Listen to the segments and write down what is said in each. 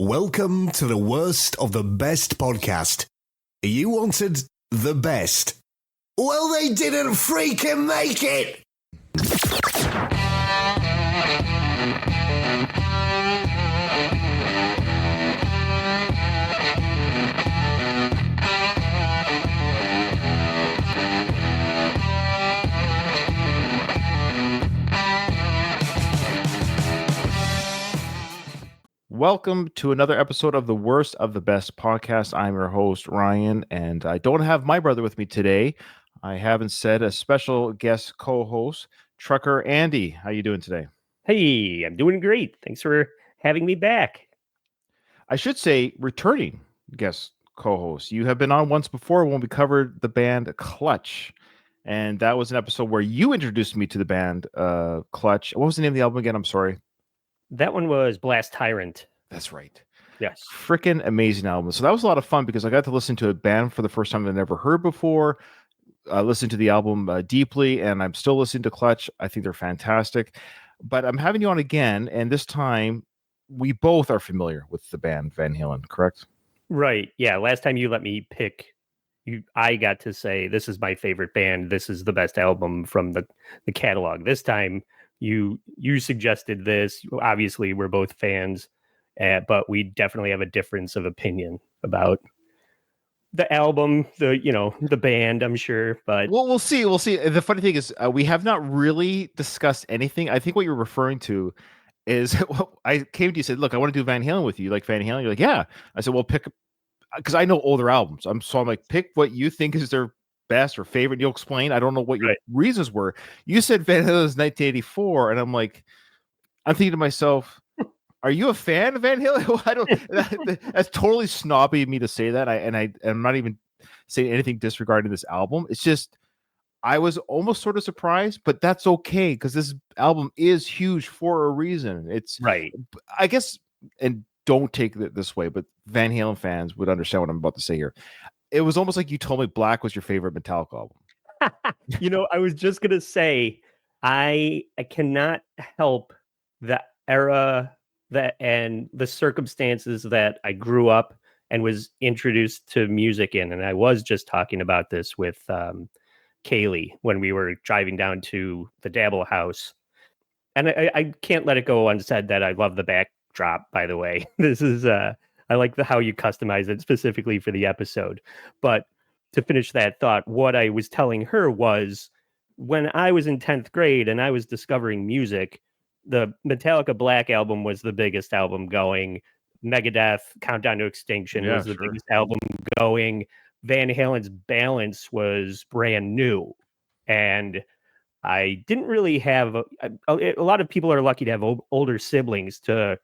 Welcome to the worst of the best podcast. You wanted the best. Well, they didn't freaking make it! Welcome to another episode of the Worst of the Best podcast. I'm your host, Ryan, and I don't have my brother with me today. I haven't said a special guest co-host, Trucker Andy. How you doing today? Hey, I'm doing great. Thanks for having me back. I should say returning guest co-host. You have been on once before when we covered the band Clutch, and that was an episode where you introduced me to the band Clutch. What was the name of the album again? I'm sorry. That one was Blast Tyrant. That's right. Yes. Freaking amazing album. So that was a lot of fun because I got to listen to a band for the first time I'd never heard before. I listened to the album deeply, and I'm still listening to Clutch. I think they're fantastic. But I'm having you on again, and this time we both are familiar with the band Van Halen, correct? Right. Yeah. Last time you let me pick, I got to say, this is my favorite band. This is the best album from the catalog. This time you suggested this. Obviously, we're both fans. But we definitely have a difference of opinion about the album, the band, I'm sure. But we'll see. We'll see. The funny thing is, we have not really discussed anything. I think what you're referring to is, well, I came to you and said, look, I want to do Van Halen with you. You like Van Halen? You're like, yeah. I said, well, pick, because I know older albums. I'm like, pick what you think is their best or favorite. You'll explain. I don't know what your reasons were. You said Van Halen's 1984, and I'm thinking to myself, are you a fan of Van Halen? I don't. That's totally snobby of me to say that. I'm not even saying anything disregarding this album. It's just I was almost sort of surprised, but that's okay because this album is huge for a reason. It's right, I guess, and don't take it this way, but Van Halen fans would understand what I'm about to say here. It was almost like you told me Black was your favorite Metallica album. I was just gonna say I cannot help the era that and the circumstances that I grew up and was introduced to music in. And I was just talking about this with Kaylee when we were driving down to the Dabble House. And I can't let it go unsaid that I love the backdrop, by the way. This is, I like how you customize it specifically for the episode. But to finish that thought, what I was telling her was when I was in 10th grade and I was discovering music, the Metallica Black album was the biggest album going. Megadeth Countdown to Extinction was the biggest album going. Van Halen's Balance was brand new. And I didn't really have a lot of people are lucky to have older siblings to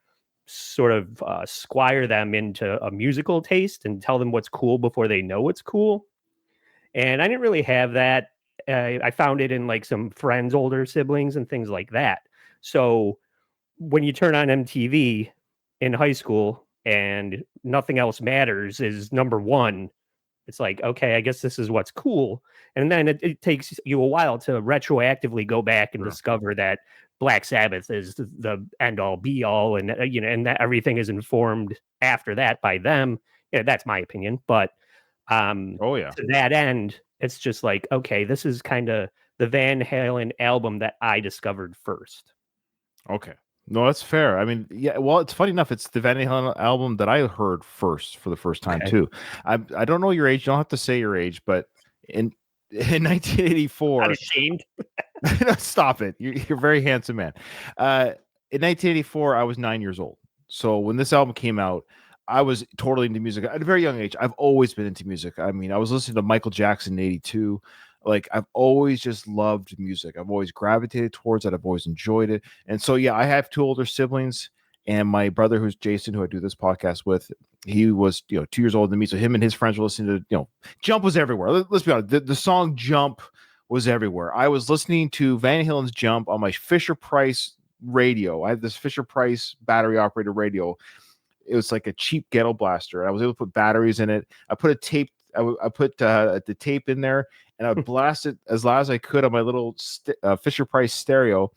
sort of squire them into a musical taste and tell them what's cool before they know what's cool. And I didn't really have that. I found it in like some friends' older siblings and things like that. So when you turn on MTV in high school and nothing else matters is number one, it's like, okay, I guess this is what's cool. And then it takes you a while to retroactively go back and discover that Black Sabbath is the end all be all. And, and that everything is informed after that by them. Yeah, that's my opinion. But to that end, it's just like, okay, this is kind of the Van Halen album that I discovered first. Okay. No, that's fair. I mean, yeah, well, it's funny enough. It's the Van Halen album that I heard first for the first time, too. I don't know your age. You don't have to say your age, but in 1984... I'm ashamed. Stop it. You're a very handsome man. In 1984, I was 9 years old. So when this album came out, I was totally into music. At a very young age, I've always been into music. I mean, I was listening to Michael Jackson in 82. Like, I've always just loved music. I've always gravitated towards it. I've always enjoyed it. And so, yeah, I have two older siblings, and my brother, who's Jason, who I do this podcast with, he was, 2 years older than me. So him and his friends were listening to, Jump was everywhere. Let's be honest. The song Jump was everywhere. I was listening to Van Halen's Jump on my Fisher-Price radio. I had this Fisher-Price battery-operated radio. It was like a cheap ghetto blaster. I was able to put batteries in it. I put a tape. I put the tape in there, and I would blast it as loud as I could on my little Fisher-Price stereo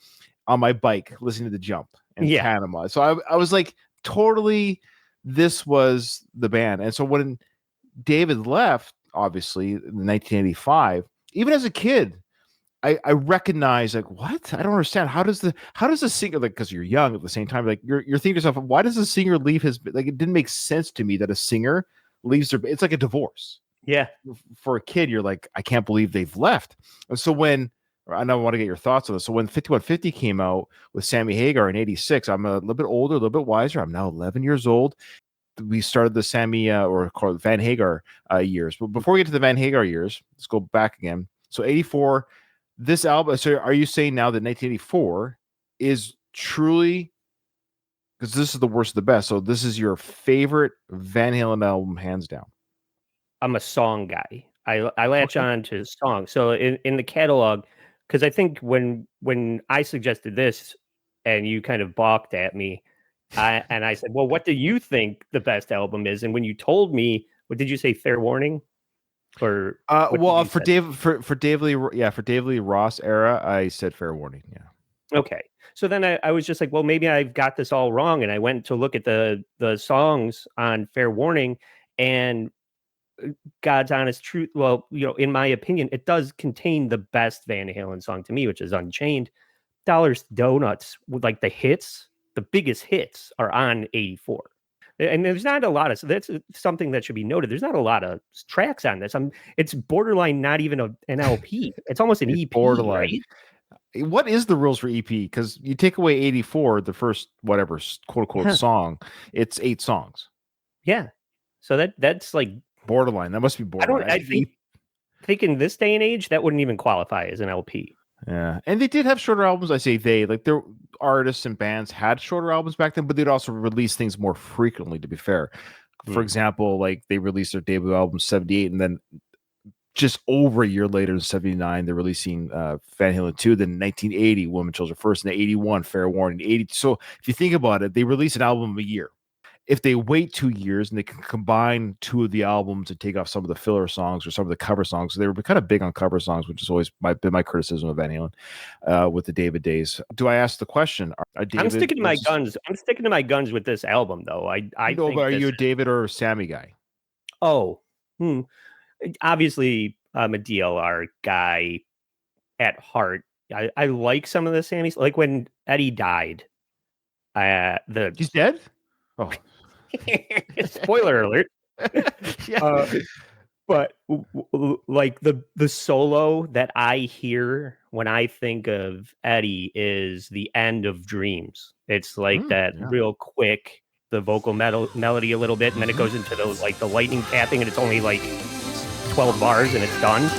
on my bike, listening to the Jump in Panama. So I was like totally this was the band. And so when David left, obviously in 1985, even as a kid, I recognize like, what? I don't understand. How does the singer, like, because you're young at the same time, like you're thinking to yourself, why does the singer leave his, like, it didn't make sense to me that a singer leaves their, it's like a divorce. Yeah. For a kid, you're like, I can't believe they've left. And so I know I want to get your thoughts on this. So when 5150 came out with Sammy Hagar in 86, I'm a little bit older, a little bit wiser. I'm now 11 years old. We started the Sammy or called Van Hagar years. But before we get to the Van Hagar years, let's go back again. So 84, this album. So are you saying now that 1984 is truly, because this is the worst of the best, so this is your favorite Van Halen album, hands down? I'm a song guy. I latch on to songs. So in the catalog, because I think when I suggested this and you kind of balked at me, and I said, well, what do you think the best album is? And when you told me, what did you say, Fair Warning? Or well, for David Lee Roth era, I said Fair Warning. Yeah. Okay. So then I was just like, well, maybe I've got this all wrong. And I went to look at the songs on Fair Warning, and God's honest truth. Well, in my opinion, it does contain the best Van Halen song to me, which is Unchained. Dollars to Donuts, with like the hits, the biggest hits are on 84. And there's not a lot of, so that's something that should be noted. There's not a lot of tracks on this. It's borderline not even an LP. It's almost an EP. Borderline. Right? What is the rules for EP? Because you take away 84, the first whatever quote unquote song, it's 8 songs. Yeah. So that's like borderline. That must be borderline. I think in this day and age, that wouldn't even qualify as an LP. Yeah, and they did have shorter albums. I say their artists and bands had shorter albums back then, but they'd also release things more frequently, to be fair. For example, like they released their debut album 78, and then just over a year later in 79, they're releasing Van Halen 2. Then 1980, Woman Children First, and 81, Fair Warning. 80. So if you think about it, they release an album a year. If they wait 2 years and they can combine 2 of the albums and take off some of the filler songs or some of the cover songs, they were kind of big on cover songs, which has always been my criticism of Van Halen with the David days. Do I ask the question? I'm sticking to my guns. I'm sticking to my guns with this album, though. I know, but are you a David or a Sammy guy? Obviously, I'm a DLR guy at heart. I like some of the Sammys, like when Eddie died. He's dead? Oh. Spoiler alert. Yeah. But like the solo that I hear when I think of Eddie is The End of Dreams. It's like real quick, the vocal melody a little bit, and then it goes into those like the lightning tapping, and it's only like 12 bars and it's done.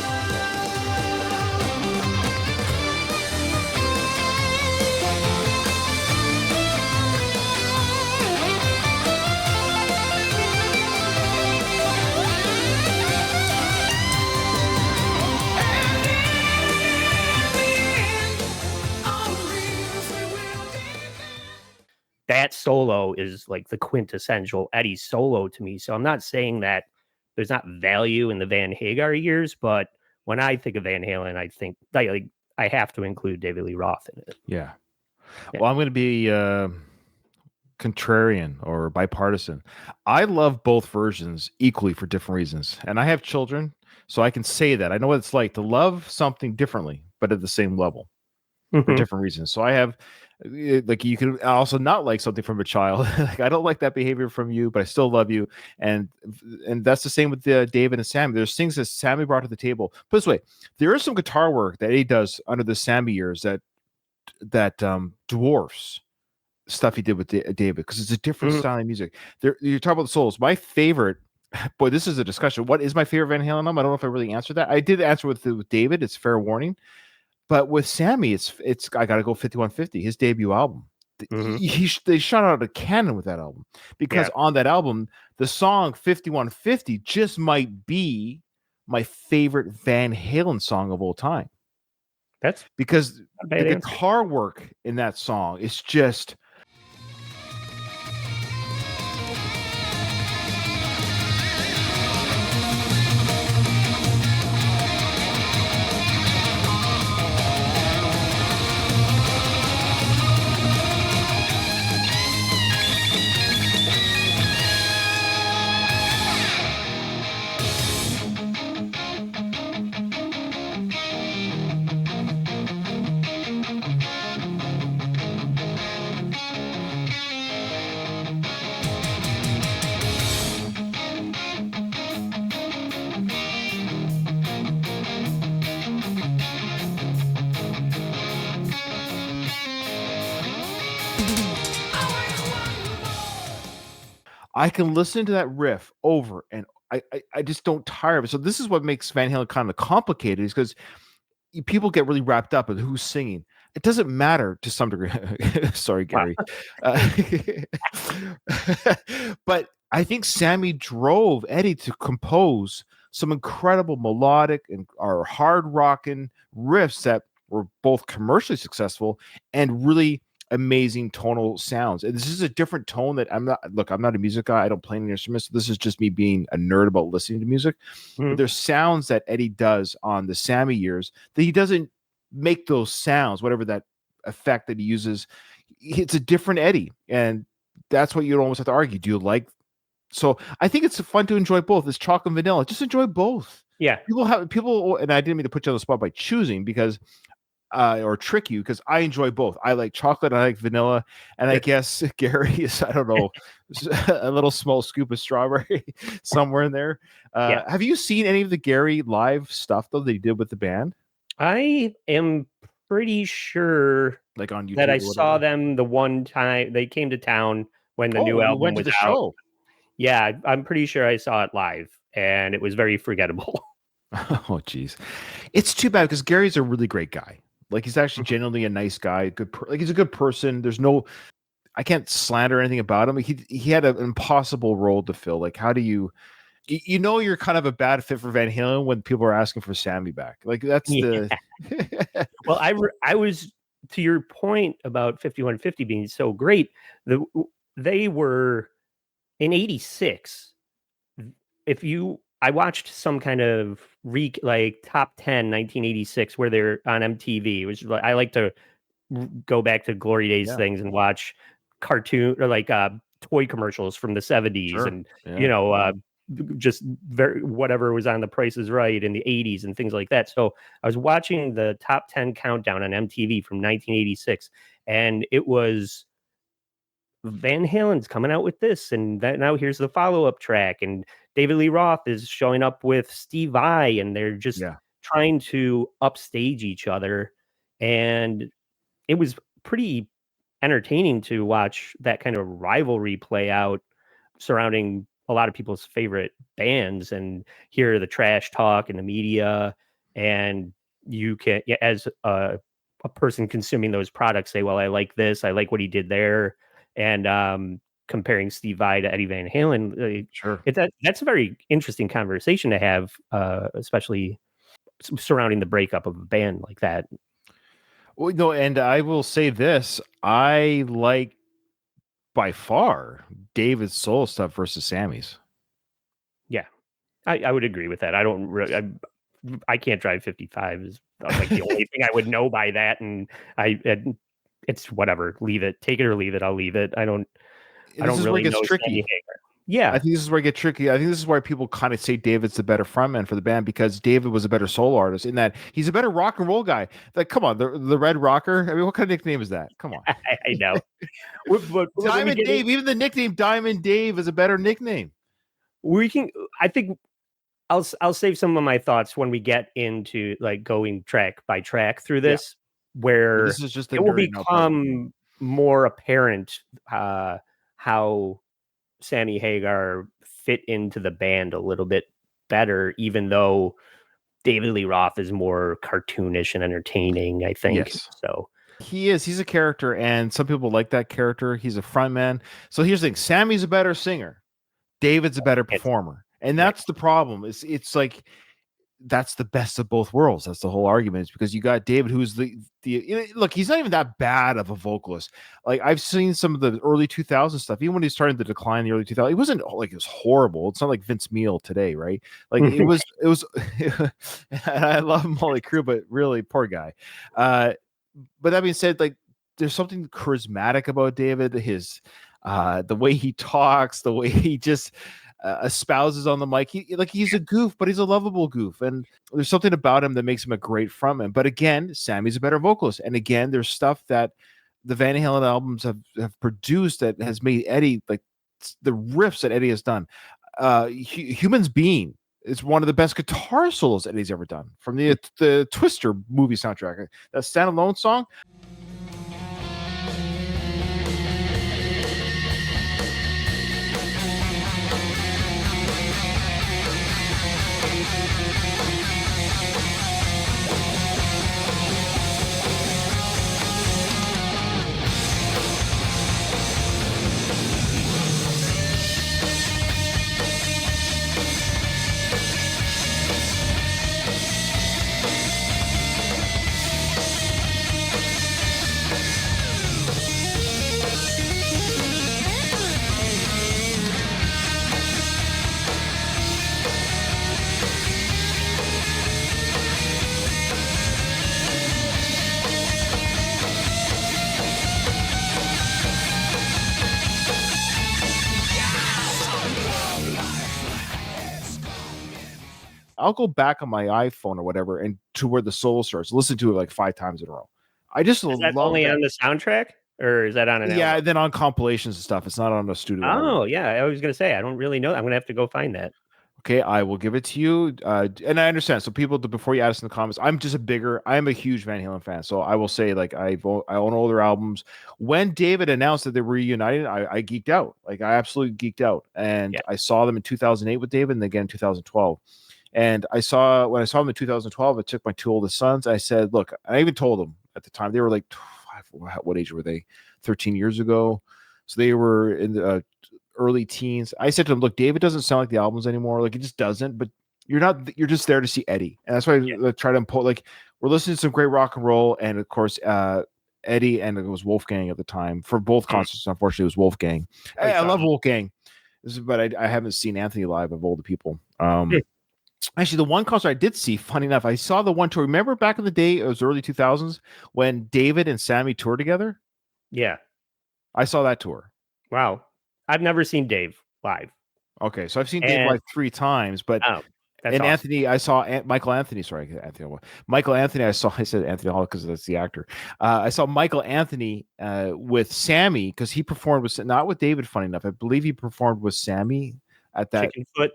That solo is like the quintessential Eddie solo to me. So I'm not saying that there's not value in the Van Hagar years, but when I think of Van Halen, I think I have to include David Lee Roth in it. Yeah. Well, I'm going to be contrarian or bipartisan. I love both versions equally for different reasons. And I have children, so I can say that. I know what it's like to love something differently, but at the same level for different reasons. So I have, like, you can also not like something from a child. Like, I don't like that behavior from you, but I still love you. And that's the same with David and Sammy. There's things that Sammy brought to the table. Put this way, there is some guitar work that Eddie does under the Sammy years that dwarfs stuff he did with David, because it's a different style of music. You're talking about the solos. My favorite, boy, this is a discussion. What is my favorite Van Halen album? I don't know if I really answered that. I did answer with David. It's Fair Warning. But with Sammy, it's I got to go 5150, his debut album. They shot out a cannon with that album, because on that album, the song 5150 just might be my favorite Van Halen song of all time. That's because the guitar work in that song is just. I can listen to that riff over and I just don't tire of it. So this is what makes Van Halen kind of complicated, is because people get really wrapped up in who's singing. It doesn't matter to some degree. Sorry, Gary. Uh, but I think Sammy drove Eddie to compose some incredible melodic and or hard rocking riffs that were both commercially successful and really amazing tonal sounds. And this is a different tone that I'm not a music guy. I don't play any instruments. So this is just me being a nerd about listening to music. But there's sounds that Eddie does on the Sammy years that he doesn't make those sounds, whatever that effect that he uses. It's a different Eddie. And that's what you'd almost have to argue. Do you like? So I think it's fun to enjoy both. It's chocolate and vanilla. Just enjoy both. Yeah. People, and I didn't mean to put you on the spot by choosing because or trick you, because I enjoy both. I like chocolate, I like vanilla, and I guess Gary is, I don't know, a little small scoop of strawberry somewhere in there. Have you seen any of the Gary live stuff though that he did with the band? I am pretty sure Like on YouTube that I saw them the one time they came to town when the new album went to was the out. show. Yeah, I'm pretty sure I saw it live, and it was very forgettable. Oh, geez. It's too bad because Gary's a really great guy. Like, he's actually genuinely a nice guy. He's a good person. There's no, I can't slander anything about him. He had an impossible role to fill. Like, how do you you're kind of a bad fit for Van Halen when people are asking for Sammy back. Like, that's the. Well, I was, to your point about 5150 being so great. They were in '86. I watched some kind of like top 10 1986 where they're on MTV. It was like, I like to go back to Glory Days things and watch cartoon or like toy commercials from the 70s and just whatever was on The Price is Right in the 80s and things like that. So I was watching the top 10 countdown on MTV from 1986, and it was Van Halen's coming out with this, and that now here's the follow-up track, and David Lee Roth is showing up with Steve Vai, and they're just trying to upstage each other. And it was pretty entertaining to watch that kind of rivalry play out surrounding a lot of people's favorite bands and hear the trash talk in the media. And you can, as a person consuming those products, say, well, I like this, I like what he did there. And comparing Steve Vai to Eddie Van Halen, that's a very interesting conversation to have, especially surrounding the breakup of a band like that. Well, no, and I will say this: I like by far David's solo stuff versus Sammy's. Yeah, I would agree with that. I don't really, I can't drive 55 is like the only thing I would know by that, and it's whatever. Leave it. Take it or leave it. I'll leave it. I don't really know. Tricky. Yeah. I think this is where it gets tricky. I think this is why people kind of say David's the better frontman for the band, because David was a better solo artist in that he's a better rock and roll guy. Like, come on, the Red Rocker. I mean, what kind of nickname is that? Come on. I know. Diamond Dave, even the nickname Diamond Dave is a better nickname. I think I'll save some of my thoughts when we get into like going track by track through this. Where this is just it will become more apparent how Sammy Hagar fit into the band a little bit better, even though David Lee Roth is more cartoonish and entertaining, I think. Yes. So he's a character, and some people like that character. He's a frontman. So here's the thing: Sammy's a better singer, David's a better performer, and that's the problem. It's like that's the best of both worlds. That's the whole argument. Is because you got David, who's look, he's not even that bad of a vocalist. Like, I've seen some of the early 2000s stuff, even when he's starting to decline in the early 2000s, it wasn't like it was horrible. It's not like Vince Neil today, right? Like it was, I love Molly Crew, but really poor guy. But that being said, like, there's something charismatic about David, his, the way he talks, the way he just, espouses on the mic. He's a goof, but he's a lovable goof, and there's something about him that makes him a great frontman. But again, Sammy's a better vocalist, and again, there's stuff that the Van Halen albums have produced that has made Eddie, like the riffs that Eddie has done. Humans Being is one of the best guitar solos Eddie's ever done from the Twister movie soundtrack. That standalone song. I'll go back on my iPhone or whatever and to where the solo starts, listen to it like 5 times in a row. I just Is that love only that. on the soundtrack, or is that on an Yeah, album? then on compilations and stuff. It's not on a studio album. Oh, yeah. I was gonna say I don't really know. I'm gonna have to go find that. Okay, I will give it to you. And I understand. So people, before you add us in the comments, I am a huge Van Halen fan. So I will say, like, I own all their albums. When David announced that they were reunited, I geeked out. Like, I absolutely geeked out. And I saw them in 2008 with David, and again in 2012. And when I saw them in 2012, I took my 2 oldest sons. I said, look, I even told them at the time, they were like, what age were they? 13 years ago. So they were in the early teens. I said to them, look, David doesn't sound like the albums anymore. Like, it just doesn't, but you're just there to see Eddie. And that's why I try to impose, like, we're listening to some great rock and roll. And of course, Eddie, and it was Wolfgang at the time for both concerts. Unfortunately, it was Wolfgang. I love Wolfgang, but I haven't seen Anthony live of all the people. Actually, the one concert I did see, funny enough, I saw the one tour. Remember back in the day, it was early 2000s when David and Sammy toured together? Yeah. I saw that tour. Wow. I've never seen Dave live. Okay, so I've seen Dave live 3 times, but that's awesome. Anthony, I saw Michael Anthony. Sorry, Michael Anthony. I said Anthony Hall because that's the actor. I saw Michael Anthony with Sammy because he performed with, not with David. Funny enough, I believe he performed with Sammy at that. Chickenfoot.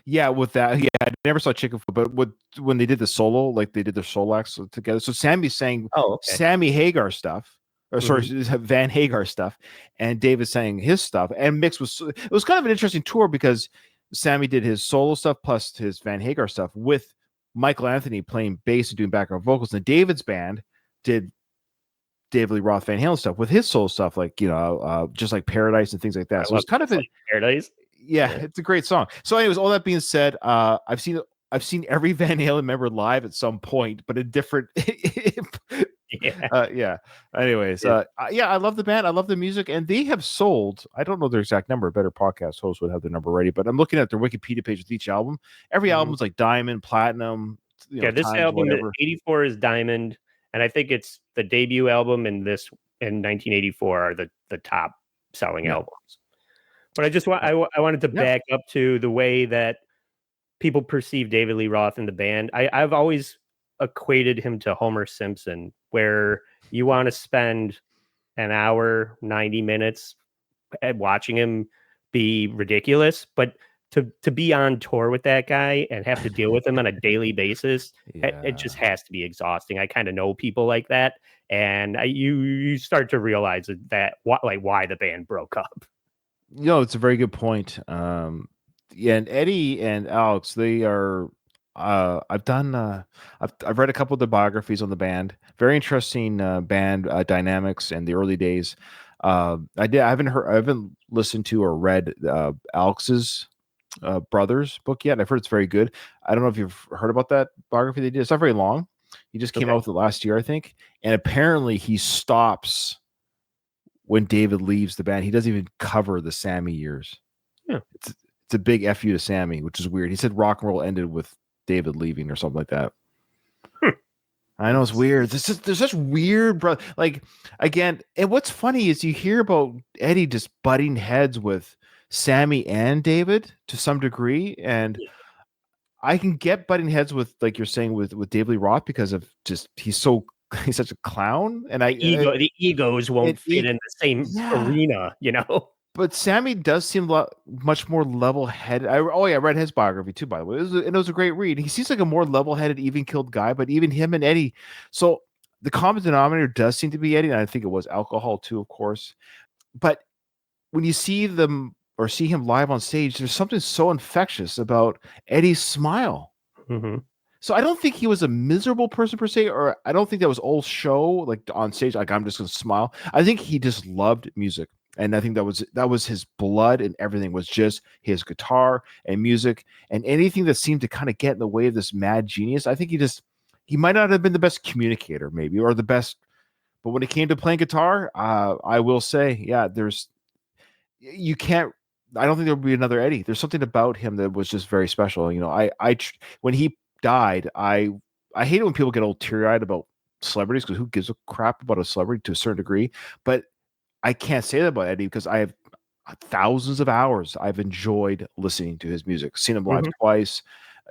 Yeah, with that. Yeah, I never saw Chickenfoot, but when they did the solo, like they did their solo acts together. So Sammy sang Sammy Hagar stuff. Or sorry, Van Hagar stuff, and David sang his stuff, and mixed with. It was kind of an interesting tour because Sammy did his solo stuff plus his Van Hagar stuff with Michael Anthony playing bass and doing background vocals, and David's band did David Lee Roth Van Halen stuff with his solo stuff, like just like Paradise and things like that. So it's kind of a Paradise. Yeah, it's a great song. So, anyways, all that being said, I've seen every Van Halen member live at some point, but in different. Anyways, I love the band. I love the music, and they have sold. I don't know their exact number. A better podcast host would have the number ready, but I'm looking at their Wikipedia page with each album. Every album's like diamond, platinum. This album, 84 is diamond, and I think it's the debut album and this in 1984 are the top selling albums. But I wanted to back up to the way that people perceive David Lee Roth in the band. I've always equated him to Homer Simpson, where you want to spend an hour, 90 minutes watching him be ridiculous, but to be on tour with that guy and have to deal with him on a daily basis, it just has to be exhausting. I kind of know people like that, and you start to realize that why the band broke up. It's a very good point. And Eddie and Alex, they are. I've read a couple of the biographies on the band. Very interesting band dynamics and the early days. I haven't listened to or read Alex's brothers book yet. I've heard it's very good. I don't know if you've heard about that biography they did. It's not very long. He just came out with it last year, I think. And apparently he stops when David leaves the band. He doesn't even cover the Sammy years. Yeah. It's a big FU to Sammy, which is weird. He said rock and roll ended with David leaving or something like that. I know it's weird. There's such weird, bro. Like, again, and what's funny is you hear about Eddie just butting heads with Sammy and David to some degree, and I can get butting heads with, like you're saying, with David Lee Roth because of just he's such a clown, and the egos won't fit in the same arena, But Sammy does seem much more level-headed. I read his biography too, by the way. It was a great read. He seems like a more level-headed, even-keeled guy, but even him and Eddie. So the common denominator does seem to be Eddie, and I think it was alcohol too, of course. But when you see them or see him live on stage, there's something so infectious about Eddie's smile. Mm-hmm. So I don't think he was a miserable person per se, or I don't think that was all show, like on stage, like I'm just going to smile. I think he just loved music. And I think that was his blood, and everything was just his guitar and music, and anything that seemed to kind of get in the way of this mad genius. I think he might not have been the best communicator, maybe, or the best, but when it came to playing guitar, I will say, I don't think there would be another Eddie. There's something about him that was just very special. When he died, I hate it when people get all teary-eyed about celebrities, because who gives a crap about a celebrity to a certain degree, but I can't say that about Eddie because I have thousands of hours I've enjoyed listening to his music, seen him live twice.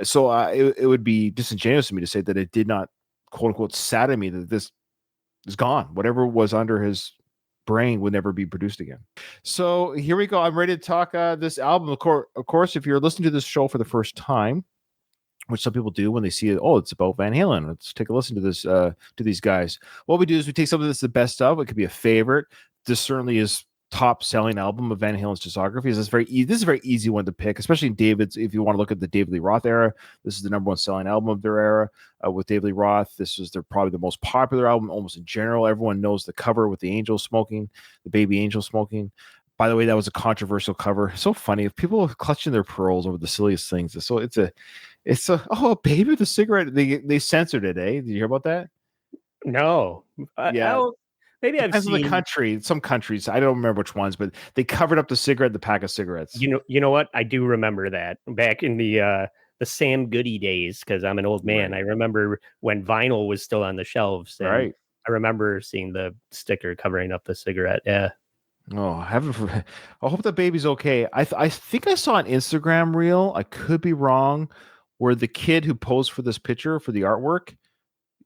So it would be disingenuous to me to say that it did not, quote unquote, sadden me that this is gone. Whatever was under his brain would never be produced again. So here we go. I'm ready to talk this album. Of course, if you're listening to this show for the first time, which some people do when they see it, oh, it's about Van Halen, let's take a listen to this, to these guys. What we do is we take something that's the best of. It could be a favorite. This certainly is top selling album of Van Halen's discography. This is a very easy one to pick, especially in David's. If you want to look at the David Lee Roth era, this is the number one selling album of their era. With David Lee Roth, this is probably the most popular album almost in general. Everyone knows the cover with the angel smoking, the baby angel smoking. By the way, that was a controversial cover. So funny. If people are clutching their pearls over the silliest things. So it's a oh, baby with a cigarette. They censored it, eh? Did you hear about that? No. Yeah. Maybe I've seen the country. Some countries, I don't remember which ones, but they covered up the pack of cigarettes. You know what? I do remember that back in the Sam Goody days, because I'm an old man. Right. I remember when vinyl was still on the shelves. And right. I remember seeing the sticker covering up the cigarette. Yeah. Oh, I hope the baby's okay. I think I saw an Instagram reel. I could be wrong, where the kid who posed for this picture for the artwork,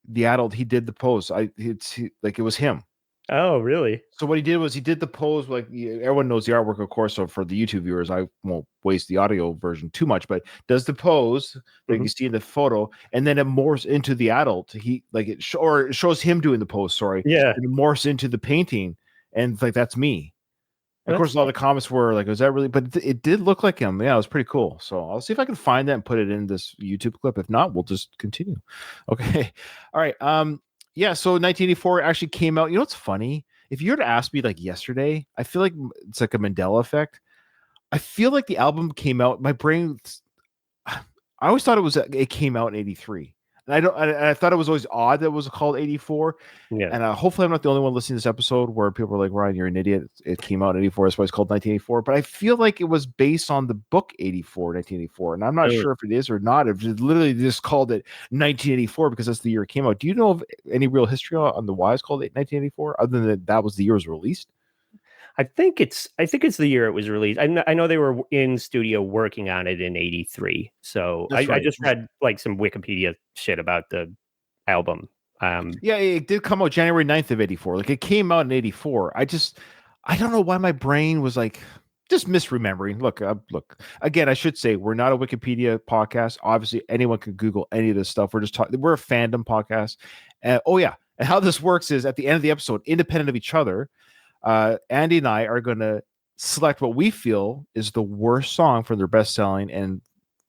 the adult, he did the pose. It was him. Oh, really? So what he did was he did the pose, like everyone knows the artwork, of course. So for the YouTube viewers, I won't waste the audio version too much, but does the pose that you see in the photo, and then it morphs into the adult. It shows him doing the pose. Sorry, yeah, and it morphs into the painting, and that's me. And of course, a lot of the comments were like, "Was that really?" But it did look like him. Yeah, it was pretty cool. So I'll see if I can find that and put it in this YouTube clip. If not, we'll just continue. Okay, all right. Yeah, so 1984 actually came out. You know what's funny? If you were to ask me like yesterday, I feel like it's like a Mandela effect. I feel like the album came out. My brain, I always thought it came out in 83. And I thought it was always odd that it was called 84. Yeah. And hopefully I'm not the only one listening to this episode where people are like, Ryan, you're an idiot. It came out in 84. That's why it's called 1984. But I feel like it was based on the book 1984. And I'm not sure if it is or not. If it literally just called it 1984 because that's the year it came out. Do you know of any real history on the why it's called 1984 other than that was the year it was released? I think it's the year it was released. I know they were in studio working on it in 83. So I just read like some Wikipedia shit about the album. Yeah, it did come out January 9th of 84. Like it came out in 84. I don't know why my brain was like just misremembering. Look, again, I should say we're not a Wikipedia podcast. Obviously, anyone can Google any of this stuff. We're a fandom podcast. Oh yeah. And how this works is at the end of the episode, independent of each other, Andy and I are going to select what we feel is the worst song from their best-selling and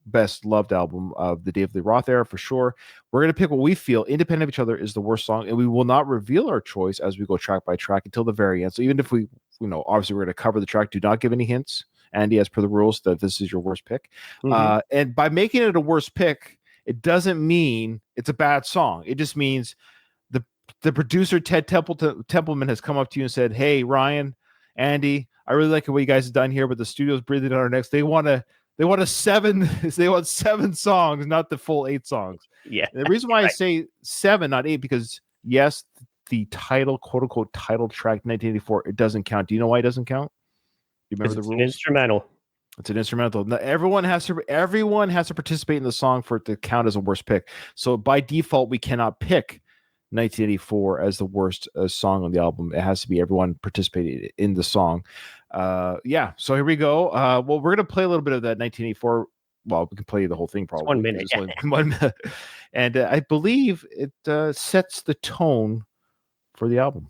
best loved album of the David Lee Roth era for sure. We're going to pick what we feel independent of each other is the worst song, and we will not reveal our choice as we go track by track until the very end. So even if we, obviously we're going to cover the track, do not give any hints, Andy, as per the rules, that this is your worst pick. Mm-hmm. And by making it a worst pick, it doesn't mean it's a bad song. It just means the producer Ted Templeman has come up to you and said, "Hey, Ryan, Andy, I really like what you guys have done here, but the studio's breathing on our necks. They want 7 songs, not the full 8 songs." Yeah. And the reason why I say 7, not 8, because yes, the title, quote unquote, title track 1984, it doesn't count. Do you know why it doesn't count? Do you remember the rules? An instrumental. It's an instrumental. Now, everyone has to participate in the song for it to count as a worst pick. So by default, we cannot pick 1984 as the worst song on the album. It has to be everyone participated in the song. Yeah, so here we go. Well, we're gonna play a little bit of that 1984. Well, we can play the whole thing probably. 1 minute. Yeah. 1 minute. And I believe it sets the tone for the album.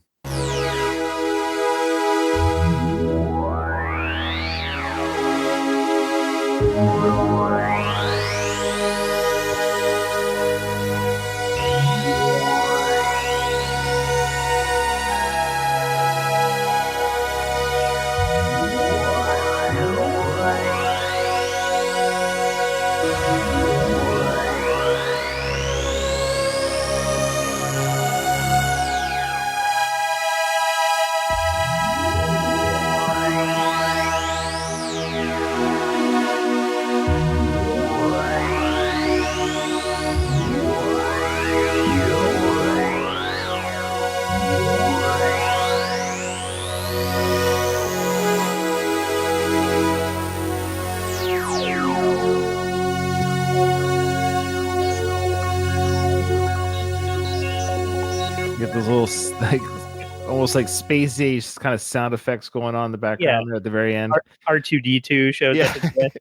those little like almost like space age kind of sound effects going on in the background there at the very end. R2D2 shows up at the end.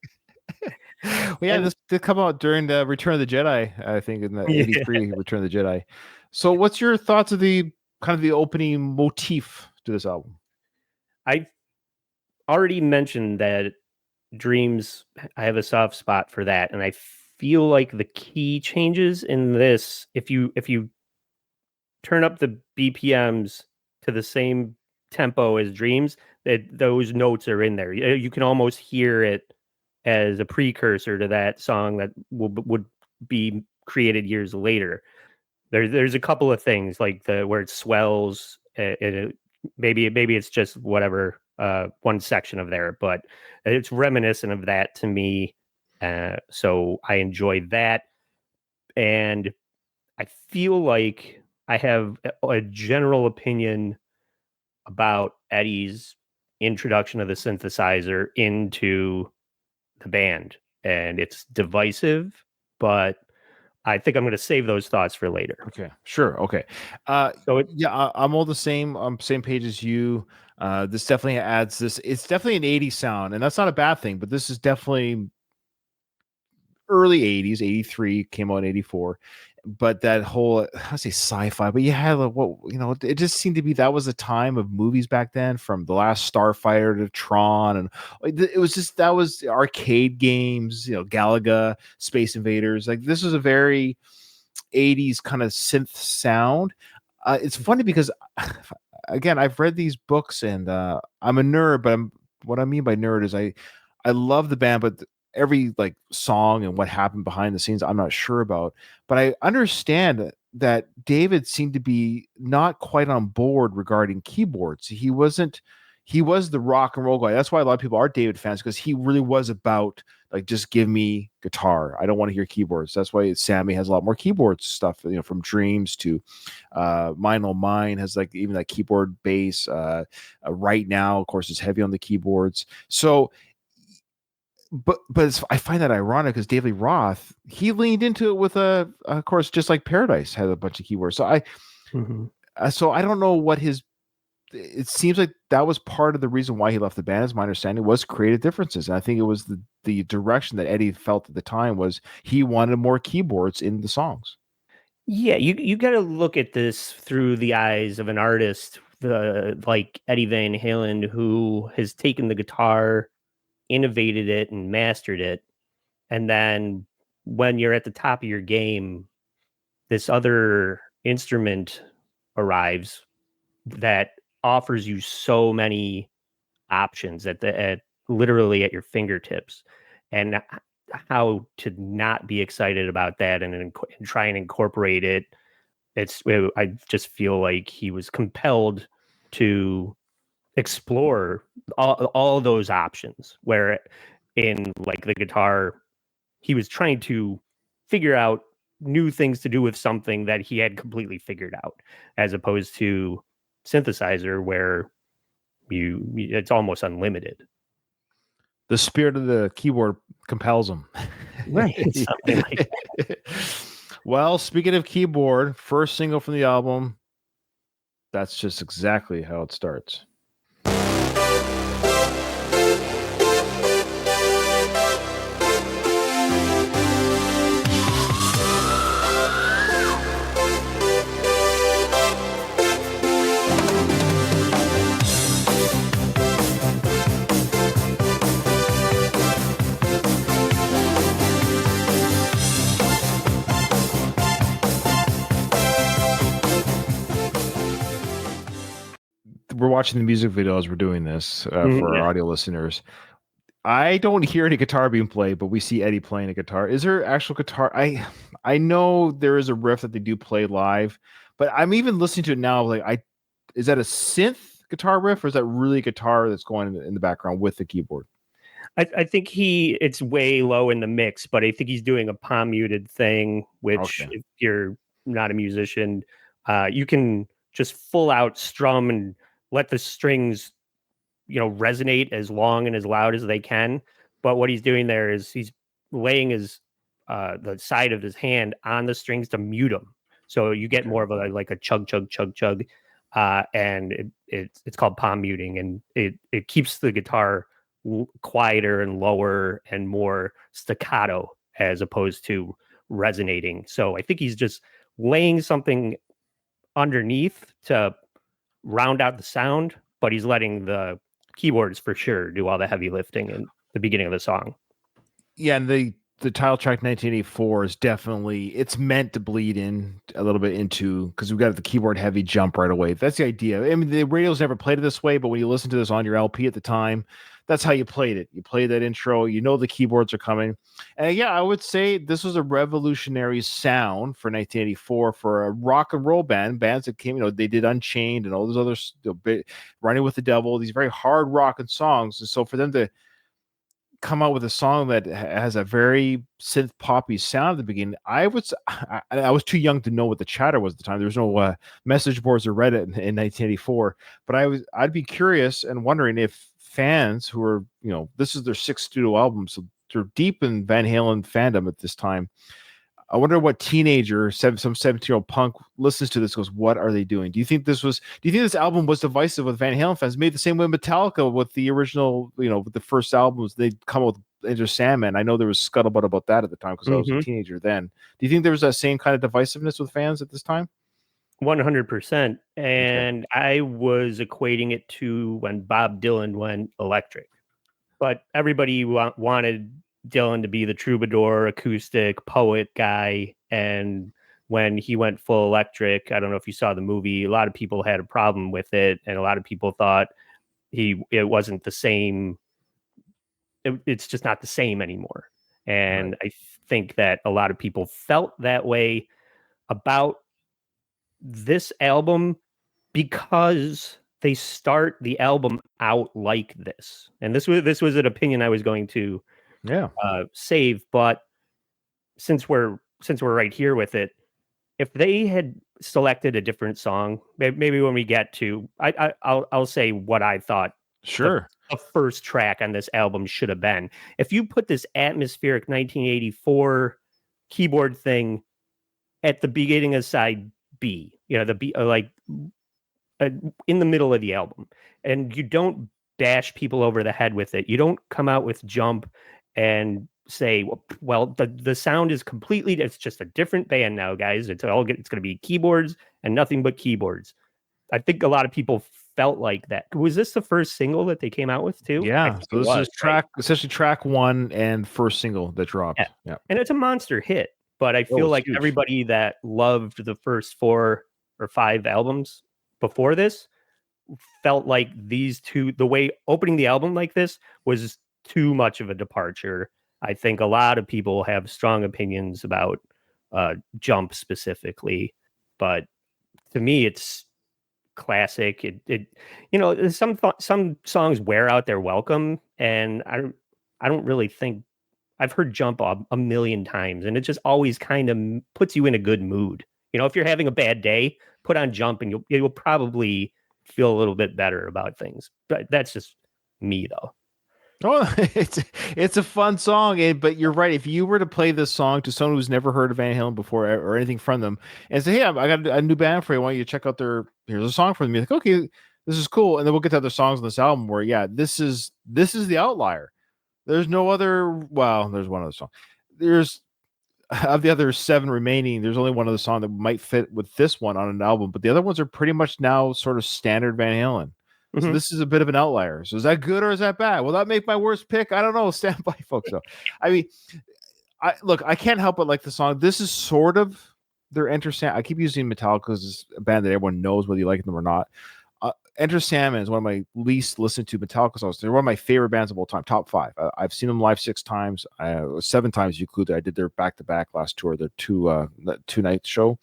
Well, yeah, this did come out during the Return of the Jedi, I think, in the 83 Return of the Jedi. So what's your thoughts of the kind of the opening motif to this album? I already mentioned that Dreams, I have a soft spot for that, and I feel like the key changes in this, if you turn up the BPMs to the same tempo as Dreams, that those notes are in there. You can almost hear it as a precursor to that song that would be created years later. There's a couple of things like where it swells. Maybe it's just whatever one section of there, but it's reminiscent of that to me. So I enjoy that, and I feel like I have a general opinion about Eddie's introduction of the synthesizer into the band, and it's divisive, but I think I'm going to save those thoughts for later. Okay, sure. Okay. I'm all the same. I'm same page as you. This definitely adds this. It's definitely an 80s sound, and that's not a bad thing, but this is definitely early 80s. 83 came out in 84. But that whole, I say sci-fi, but you had it just seemed to be that was a time of movies back then, from The Last Starfighter to Tron, and it was just that was arcade games, Galaga, Space Invaders. Like this was a very 80s kind of synth sound. It's funny because again, I've read these books and I'm a nerd, but what I mean by nerd is I love the band, but every like song and what happened behind the scenes I'm not sure about, but I understand that David seemed to be not quite on board regarding keyboards. He was the rock and roll guy. That's why a lot of people are David fans, because he really was about like, just give me guitar, I don't want to hear keyboards. That's why Sammy has a lot more keyboard stuff, from Dreams to Mine Oh Mine has like even that keyboard bass. Right Now, of course, is heavy on the keyboards. So but I find that ironic because David Lee Roth, he leaned into it with of course, just like Paradise had a bunch of keyboards. So I don't know what it seems like that was part of the reason why he left the band, as my understanding was creative differences. And I think it was the direction that Eddie felt at the time was he wanted more keyboards in the songs. Yeah, you got to look at this through the eyes of an artist like Eddie Van Halen, who has taken the guitar, innovated it, and mastered it. And then when you're at the top of your game, this other instrument arrives that offers you so many options at literally at your fingertips, and how to not be excited about that and try and incorporate it. I just feel like he was compelled to explore all those options, where in like the guitar, he was trying to figure out new things to do with something that he had completely figured out, as opposed to synthesizer, where it's almost unlimited. The spirit of the keyboard compels him. Right. Something like that. Well, speaking of keyboard, first single from the album, that's just exactly how it starts. We're watching the music video as we're doing this for our audio listeners. I don't hear any guitar being played, but we see Eddie playing a guitar. Is there actual guitar? I know there is a riff that they do play live, but I'm even listening to it now. Like, is that a synth guitar riff, or is that really guitar that's going in the background with the keyboard? I think it's way low in the mix, but I think he's doing a palm muted thing, which if you're not a musician, you can just full out strum and let the strings, resonate as long and as loud as they can. But what he's doing there is he's laying the side of his hand on the strings to mute them. So you get more of a chug, chug, chug, chug. And it's called palm muting, and it keeps the guitar quieter and lower and more staccato as opposed to resonating. So I think he's just laying something underneath to round out the sound, but he's letting the keyboards for sure do all the heavy lifting in the beginning of the song. Yeah, and the title track 1984 is definitely, it's meant to bleed in a little bit into, because we've got the keyboard heavy jump right away. That's the idea. I mean, the radio's never played it this way, but when you listen to this on your LP at the time, that's how you played it. You played that intro, you know the keyboards are coming. And yeah, I would say this was a revolutionary sound for 1984 for a rock and roll bands that came, they did Unchained and all those other Running with the Devil, these very hard rocking songs. And so for them to come out with a song that has a very synth poppy sound at the beginning, I was too young to know what the chatter was at the time. There was no message boards or Reddit in 1984, but I'd be curious and wondering if fans who are, this is their 6th studio album, so they're deep in Van Halen fandom at this time. I wonder what teenager, some 17-year-old punk listens to this, goes, what are they doing? Do you think this album was divisive with Van Halen fans? Made the same way Metallica with the original, with the first albums, they'd come out with Enter Sandman. I know there was scuttlebutt about that at the time because I was a teenager then. Do you think there was that same kind of divisiveness with fans at this time? 100%. And I was equating it to when Bob Dylan went electric. But everybody wanted Dylan to be the troubadour, acoustic, poet guy. And when he went full electric, I don't know if you saw the movie, a lot of people had a problem with it. And a lot of people thought it wasn't the same. It's just not the same anymore. And I think that a lot of people felt that way about this album because they start the album out like this. And this was an opinion I was going to save, but since we're right here with it, if they had selected a different song, maybe when we get to, I'll say what I thought. Sure. The first track on this album should have been. If you put this atmospheric 1984 keyboard thing at the beginning of side B, the B, in the middle of the album, and you don't bash people over the head with it. You don't come out with Jump and say, well, the sound is completely, it's just a different band now, guys. It's going to be keyboards and nothing but keyboards. I think a lot of people felt like that. Was this the first single that they came out with too? Yeah. So this is essentially track 1 and first single that dropped. Yeah. And it's a monster hit, but I feel like huge. Everybody that loved the first 4 or 5 albums before this felt like these two, the way opening the album like this was too much of a departure. I think a lot of people have strong opinions about Jump specifically, but to me, it's classic. Some songs wear out their welcome, and I don't really think I've heard Jump a million times, and it just always kind of puts you in a good mood. If you're having a bad day, put on Jump, and you'll probably feel a little bit better about things. But that's just me, though. Oh, it's a fun song, but you're right. If you were to play this song to someone who's never heard of Van Halen before or anything from them, and say, "Hey, I got a new band for you. I want you to check out here's a song from them." You're like, "Okay, this is cool," and then we'll get to other songs on this album where, this is the outlier. There's no other. Well, there's one other song. There's of the other 7 remaining. There's only one other song that might fit with this one on an album, but the other ones are pretty much now sort of standard Van Halen. So this is a bit of an outlier. So is that good or is that bad? Will that make my worst pick? I don't know. Stand by, folks. Though. I mean, I can't help but like the song. This is sort of their Enter Sandman. I keep using Metallica because it's a band that everyone knows whether you like them or not. Enter Sandman is one of my least listened to Metallica songs. They're one of my favorite bands of all time, top 5. I've seen them live 6 times, 7 times you include that. I did their back-to-back last tour, their 2-night show.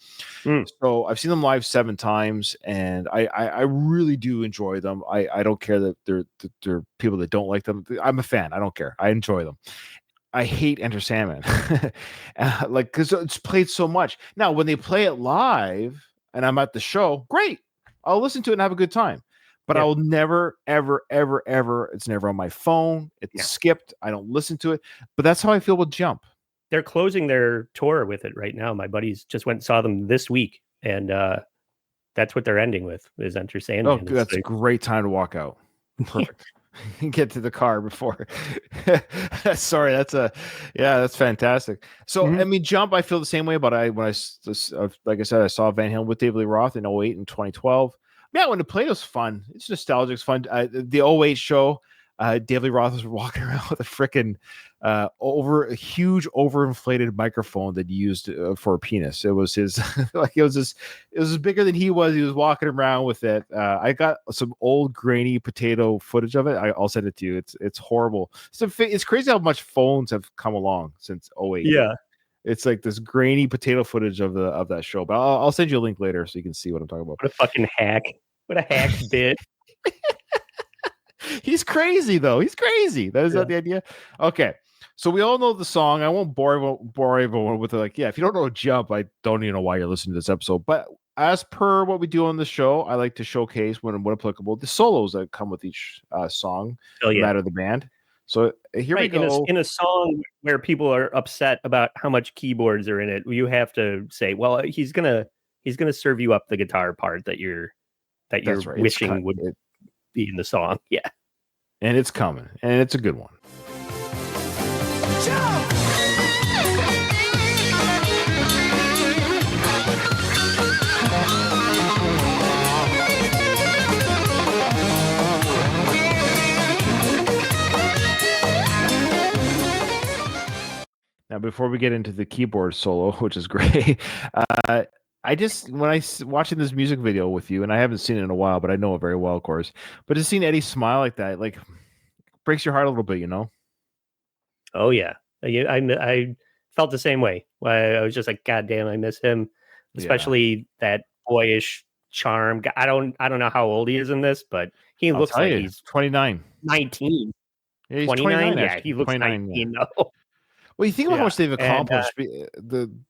So I've seen them live 7 times, and I really do enjoy them. I don't care that they're people that don't like them. I'm a fan. I don't care. I enjoy them. I hate Enter Sandman, because it's played so much. Now, when they play it live and I'm at the show, great. I'll listen to it and have a good time, but I will never, ever, ever, ever. It's never on my phone. It's skipped. I don't listen to it, but that's how I feel with Jump. they're closing their tour with it right now. My buddies just went and saw them this week, and that's what they're ending with is Enter Sandman. Oh, that's a great time to walk out. Perfect. Get to the car before. Sorry, that's fantastic. So I mean, Jump, I feel the same way about like I said, I saw Van Halen with David Lee Roth in 08 and 2012. Yeah, when the play was fun. It's nostalgic. It's fun. The 08 show, David Lee Roth was walking around with a freaking a huge overinflated microphone that he used for a penis. It was his it was bigger than he was. He was walking around with it. I got some old grainy potato footage of it. I'll send it to you. It's horrible. So it's crazy how much phones have come along since 08. Yeah. It's like this grainy potato footage of that show, but I'll send you a link later so you can see what I'm talking about. What a fucking hack! What a hack bit! He's crazy though. He's crazy. That is not the idea. Okay, so we all know the song. I won't bore everyone with it. Like, yeah, if you don't know Jump, I don't even know why you're listening to this episode. But as per what we do on the show, I like to showcase when applicable the solos that come with each song, no matter the band. So here we go. In a song where people are upset about how much keyboards are in it, you have to say, well, he's gonna serve you up the guitar part that you're wishing would be in the song. Yeah. And it's coming. And it's a good one. Jump! Now, before we get into the keyboard solo, which is great, when I watching this music video with you, and I haven't seen it in a while, but I know it very well, of course. But just seeing Eddie smile like that, like breaks your heart a little bit, you know? Oh yeah, I felt the same way. I was just like, God damn, I miss him, especially that boyish charm. I don't know how old he is in this, but he looks like he's 29, 19. Yeah, he's 29. Yeah, he looks 19. No. Well, you think about how much they've accomplished,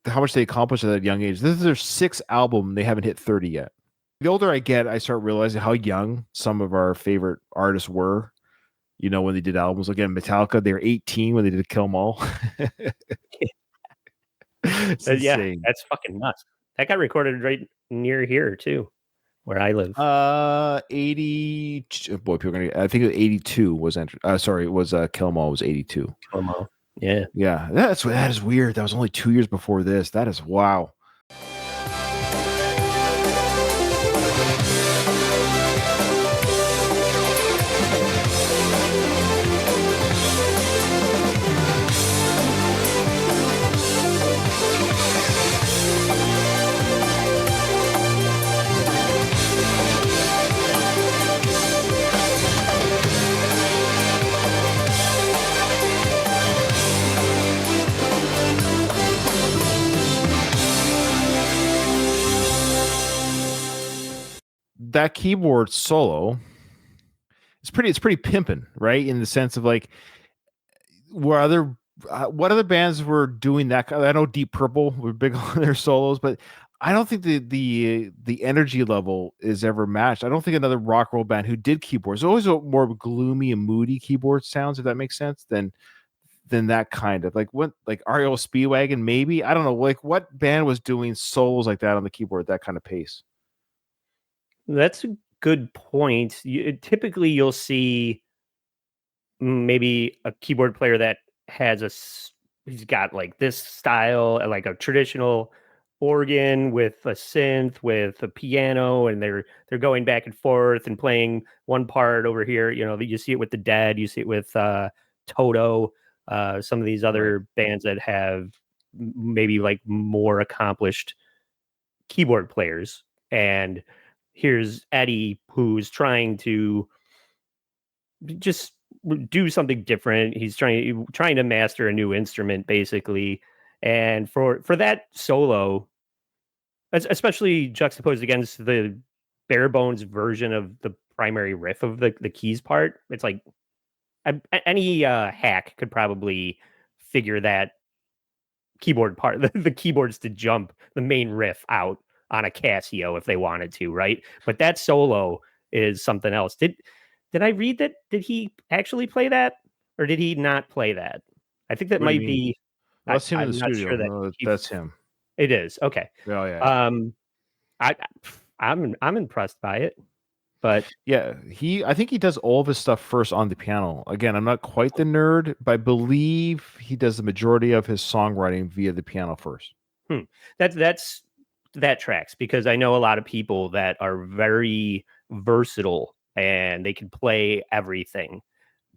how much they accomplished at that young age. This is their 6th album. They haven't hit 30 yet. The older I get, I start realizing how young some of our favorite artists were. You know, when they did albums. Again, Metallica, they were 18 when they did Kill 'Em All. Yeah, that's fucking nuts. That got recorded right near here too, where I live. 80. Boy, people are gonna. I think 82 was entered. Sorry, it was Kill 'Em All was 82. Kill 'Em All. Yeah. That is weird. That was only 2 years before this. That is wow. That keyboard solo it's pretty pimping, right? In the sense of like what other bands were doing that. I know Deep Purple were big on their solos, but I don't think the energy level is ever matched. I don't think another rock roll band who did keyboards, always a more gloomy and moody keyboard sounds, if that makes sense, than that kind of like REO Speedwagon, maybe. I don't know, like what band was doing solos like that on the keyboard at that kind of pace? That's a good point. Typically, you'll see maybe a keyboard player that he's got like this style, like a traditional organ with a synth, with a piano, and they're going back and forth and playing one part over here. You know, you see it with the Dead, you see it with Toto, some of these other bands that have maybe like more accomplished keyboard players. And here's Eddie, who's trying to just do something different. He's trying to master a new instrument, basically. And for that solo, especially juxtaposed against the bare bones version of the primary riff of the keys part, it's like any hack could probably figure that keyboard part, the keyboards to jump the main riff out on a Casio if they wanted to, right? But that solo is something else. Did I read that? Did he actually play that, or did he not play that? I think that might be That's him in I'm the not studio. sure that No, he, that's him. it is. Okay. Oh yeah. Um, I'm impressed by it, but Yeah, I think he does all of his stuff first on the piano. Again, I'm not quite the nerd, but I believe he does the majority of his songwriting via the piano first. that's that tracks, because I know a lot of people that are very versatile and they can play everything.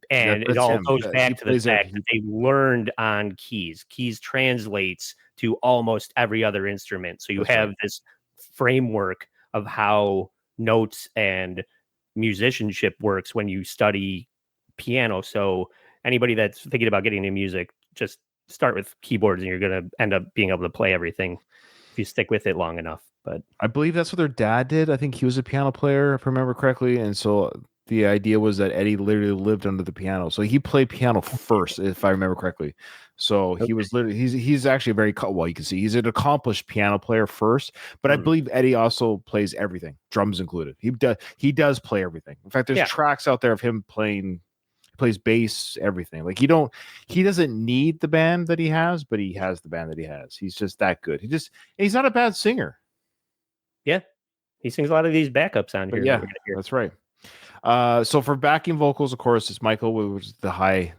And it That's all him. goes He back to the plays fact that they learned on keys. Keys translates to almost every other instrument. So you That's have right. this framework of how notes and musicianship works when you study piano. So anybody that's thinking about getting into music, just start with keyboards and you're going to end up being able to play everything if you stick with it long enough. But I believe that's what their dad did. I think he was a piano player, if I remember correctly. And so the idea was that Eddie literally lived under the piano. So he played piano first, if I remember correctly. So he was literally he's actually a very well, you can see he's an accomplished piano player first, but I believe Eddie also plays everything, drums included. He does play everything. In fact, there's tracks out there of him plays bass, everything. Like he doesn't need the band that he has, but he has the band that he has. He's just that good. He's not a bad singer. yeah, he sings a lot of these backups on here. But yeah, that's right. So for backing vocals, of course, it's Michael, which is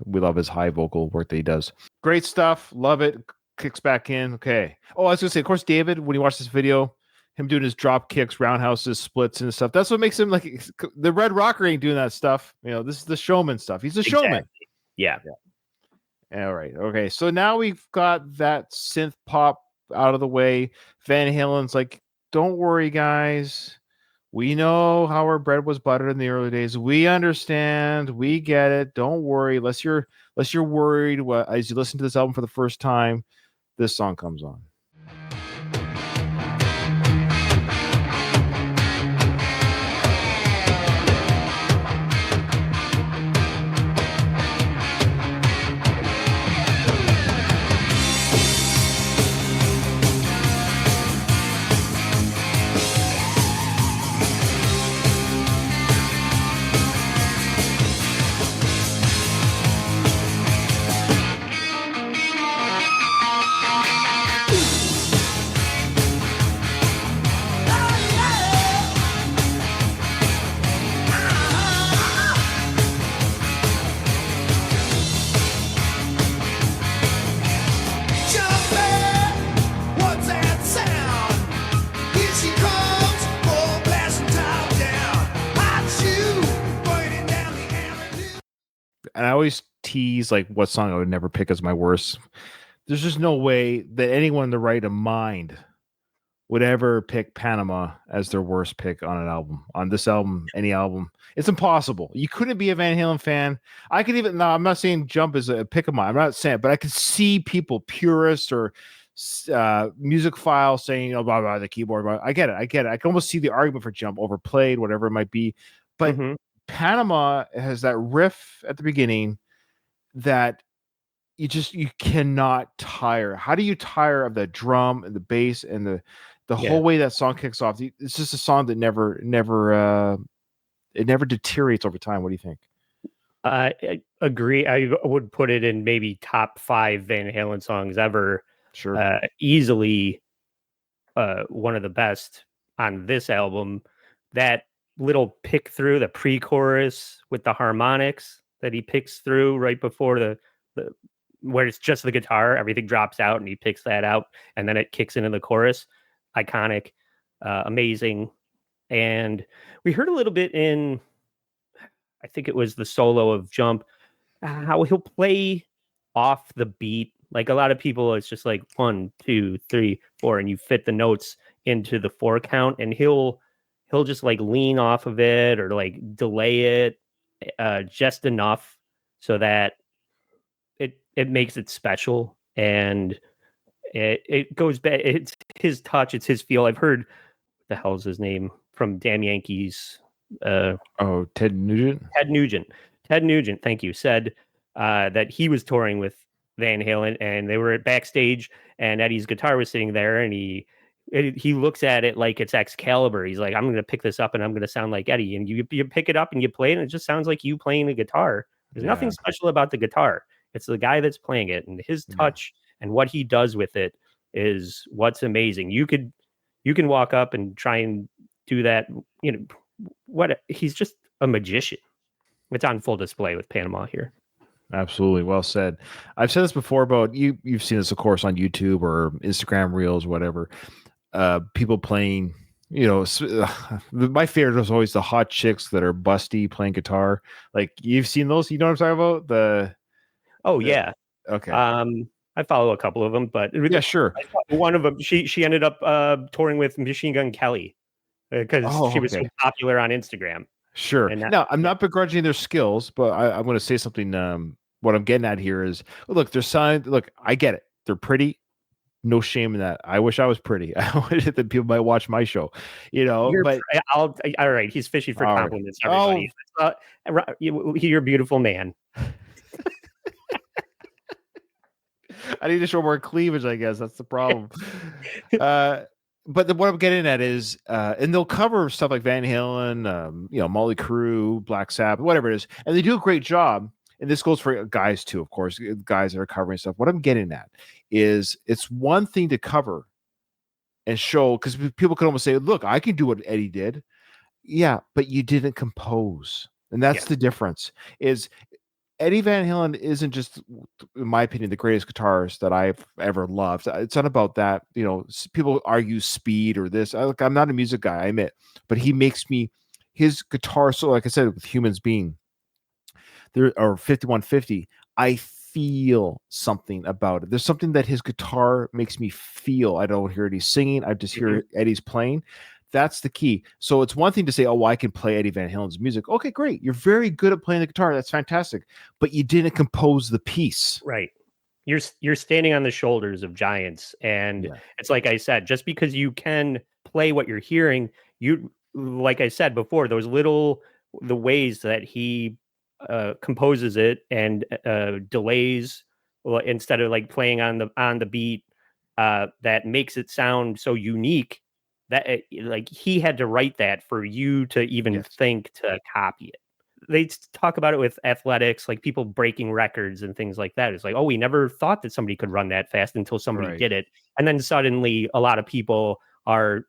we love his high vocal work that he does. Great stuff. Love it. Kicks back in. Okay. Oh, I was gonna say, of course, David, when you watch this video, him doing his drop kicks, roundhouses, splits, and stuff. That's what makes him like the Red Rocker ain't doing that stuff. This is the showman stuff. He's a showman. Yeah. All right. Okay. So now we've got that synth pop out of the way. Van Halen's like, don't worry, guys. We know how our bread was buttered in the early days. We understand. We get it. Don't worry. Unless you're worried as you listen to this album for the first time, this song comes on. And I always tease like what song I would never pick as my worst. There's just no way that anyone in the right of mind would ever pick Panama as their worst pick on an album. On this album, any album. It's impossible. You couldn't be a Van Halen fan. I could even, no, I'm not saying Jump is a pick of mine. I'm not saying, but I could see people, purists or music files saying, blah, blah, the keyboard. Blah. I get it. I can almost see the argument for Jump, overplayed, whatever it might be. But Panama has that riff at the beginning that you cannot tire. How do you tire of the drum and the bass and the whole way that song kicks off? It's just a song that never deteriorates over time. What do you think? I agree. I would put it in maybe top 5 Van Halen songs ever. Sure. Easily one of the best on this album. That little pick through the pre-chorus with the harmonics that he picks through right before the where it's just the guitar, everything drops out and he picks that out and then it kicks into the chorus. Iconic, amazing. And we heard a little bit in, I think it was the solo of Jump, how he'll play off the beat. Like a lot of people, it's just like 1, 2, 3, 4, and you fit the notes into the 4 count, and he'll just like lean off of it or like delay it just enough so that it makes it special, and it goes back. It's his touch, it's his feel. I've heard, what the hell's his name from Damn Yankees? Ted Nugent. Ted Nugent, thank you. Said that he was touring with Van Halen, and they were at backstage, and Eddie's guitar was sitting there, and he looks at it like it's Excalibur. He's like, I'm going to pick this up, and I'm going to sound like Eddie. And you pick it up and you play it, and it just sounds like you playing the guitar. There's nothing special about the guitar. It's the guy that's playing it, and his touch and what he does with it is what's amazing. You can walk up and try and do that. He's just a magician. It's on full display with Panama here. Absolutely. Well said. I've said this before about you've seen this, of course, on YouTube or Instagram Reels, whatever. People playing, my favorite was always the hot chicks that are busty playing guitar. Like, you've seen those? You know what I'm talking about? Yeah. Okay. I follow a couple of them, but yeah, sure. One of them, she ended up touring with Machine Gun Kelly because she was so popular on Instagram. Sure. Now, I'm not begrudging their skills, but I'm going to say something. What I'm getting at here is, look, they're signed. Look, I get it. They're pretty. No shame in that. I wish I was pretty. I wish that people might watch my show, but all right. He's fishing for compliments, everybody. You're a beautiful man. I need to show more cleavage, I guess. That's the problem. But what I'm getting at is, and they'll cover stuff like Van Halen, Motley Crue, Black Sabbath, whatever it is, and they do a great job. And this goes for guys too, of course, guys that are covering stuff. What I'm getting at is, it's one thing to cover and show, because people can almost say, look, I can do what Eddie did. Yeah, but you didn't compose. And that's the difference. Is Eddie Van Halen isn't just, in my opinion, the greatest guitarist that I've ever loved. It's not about that. People argue speed or this. I'm not a music guy, I admit, but he makes his guitar. So, like I said, with Humans Being there, or 5150, I feel something about it. There's something that his guitar makes me feel. I don't hear Eddie singing. I just hear Eddie's playing. That's the key. So it's one thing to say, I can play Eddie Van Halen's music. Okay, great. You're very good at playing the guitar. That's fantastic. But you didn't compose the piece. Right. You're standing on the shoulders of giants. And it's like I said, just because you can play what you're hearing, like I said before, the ways that he composes it and delays instead of like playing on the beat, that makes it sound so unique. That like he had to write that for you to even think to copy it. They talk about it with athletics, like people breaking records and things like that. It's like, we never thought that somebody could run that fast until somebody did it. And then suddenly a lot of people are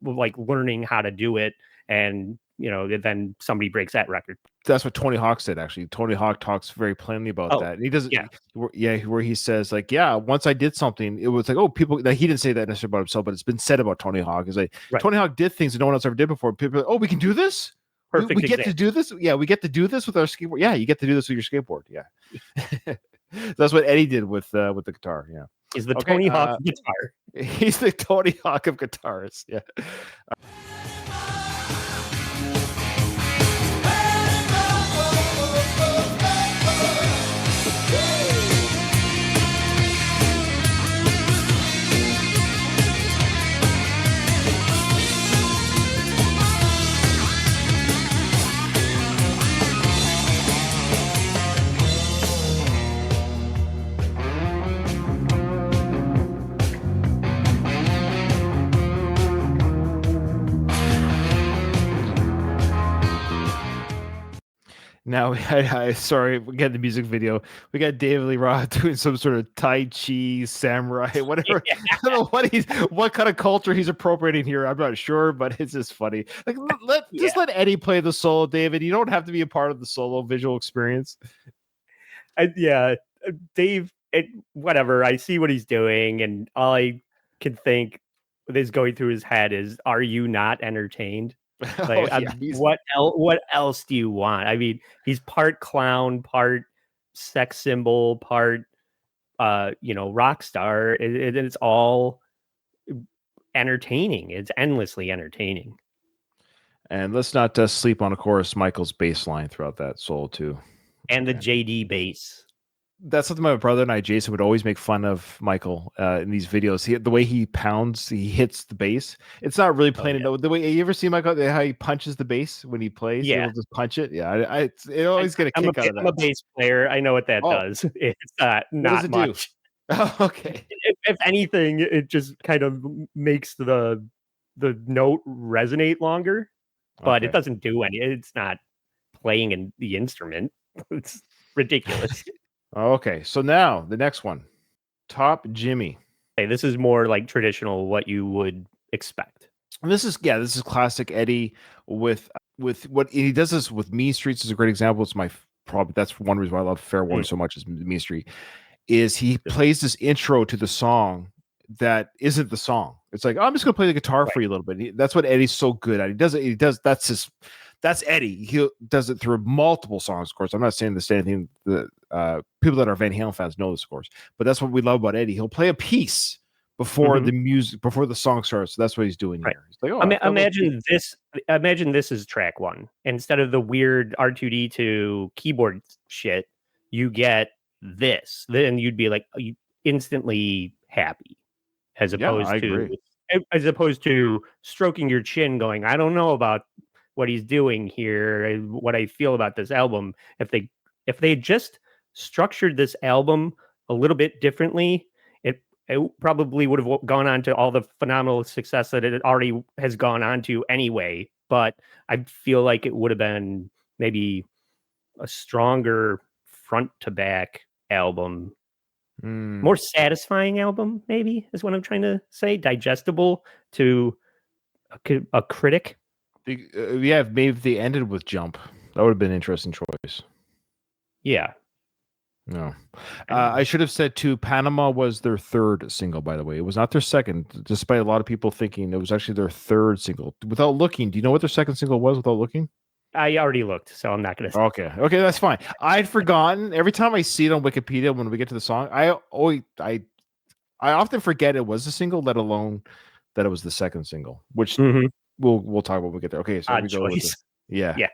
like learning how to do it. And, then somebody breaks that record. That's what Tony Hawk said, actually. Tony Hawk talks very plainly about that. And he doesn't, where he says, like, once I did something, it was like, people, he didn't say that necessarily about himself, but it's been said about Tony Hawk. It's like, Tony Hawk did things that no one else ever did before. People are like, we can do this? We get to do this? Yeah, we get to do this with our skateboard. Yeah, you get to do this with your skateboard. Yeah. That's what Eddie did with the guitar. Yeah. He's the Tony Hawk of guitar. He's the Tony Hawk of guitarists. Yeah. Now, sorry, we got the music video. We got David Lee Roth doing some sort of Tai Chi samurai, whatever. I don't know what kind of culture he's appropriating here. I'm not sure, but it's just funny. Like, just let Eddie play the solo, David. You don't have to be a part of the solo visual experience. Dave. Whatever. I see what he's doing, and all I can think is going through his head is, "Are you not entertained?" Like, what else do you want? I mean, he's part clown, part sex symbol, part rock star. It's all entertaining. It's endlessly entertaining. And let's not sleep on, of course, Michael's bass line throughout that solo too, and the JD bass. That's something my brother and I, Jason, would always make fun of Michael in these videos. The way he pounds, he hits the bass. It's not really playing a note. The way you ever see Michael, how he punches the bass when he plays? Yeah, he'll just punch it. Yeah, it always get a kick out of that. I'm a bass player. I know what that does. It's not much. Oh, okay. If anything, it just kind of makes the note resonate longer, but it doesn't do any. It's not playing in the instrument. It's ridiculous. Okay, so now the next one. Top Jimmy. Hey, this is more like traditional, what you would expect. And this is classic Eddie with what he does. This with Mean Streets is a great example. It's that's one reason why I love Fair Warning so much is Mean Street. Is he plays this intro to the song that isn't the song. It's like, oh, I'm just gonna play the guitar for you a little bit. That's what Eddie's so good at. He does it. That's Eddie. He does it through multiple songs, of course. I'm not saying the same thing. The people that are Van Halen fans know this, of course. But that's what we love about Eddie. He'll play a piece before the music, before the song starts. So that's what he's doing here. He's like, oh, imagine this. Imagine this is track one. Instead of the weird R2D2 keyboard shit, you get this. Then you'd be like, you instantly happy, as opposed to stroking your chin, going, I don't know about what he's doing here, what I feel about this album. If they just structured this album a little bit differently, it probably would have gone on to all the phenomenal success that it already has gone on to anyway. But I feel like it would have been maybe a stronger front to back album, more satisfying album, maybe is what I'm trying to say. Digestible to a critic. Yeah, maybe if they ended with Jump, that would have been an interesting choice. Yeah. No. I should have said too, Panama was their third single, by the way. It was not their second, despite a lot of people thinking it was actually their third single. Without looking, do you know what their second single was without looking? I already looked, so I'm not going to say. Okay, that's fine. I'd forgotten. Every time I see it on Wikipedia when we get to the song, I often forget it was a single, let alone that it was the second single, which we'll talk about when we get there. Okay, so we go with this. Yeah.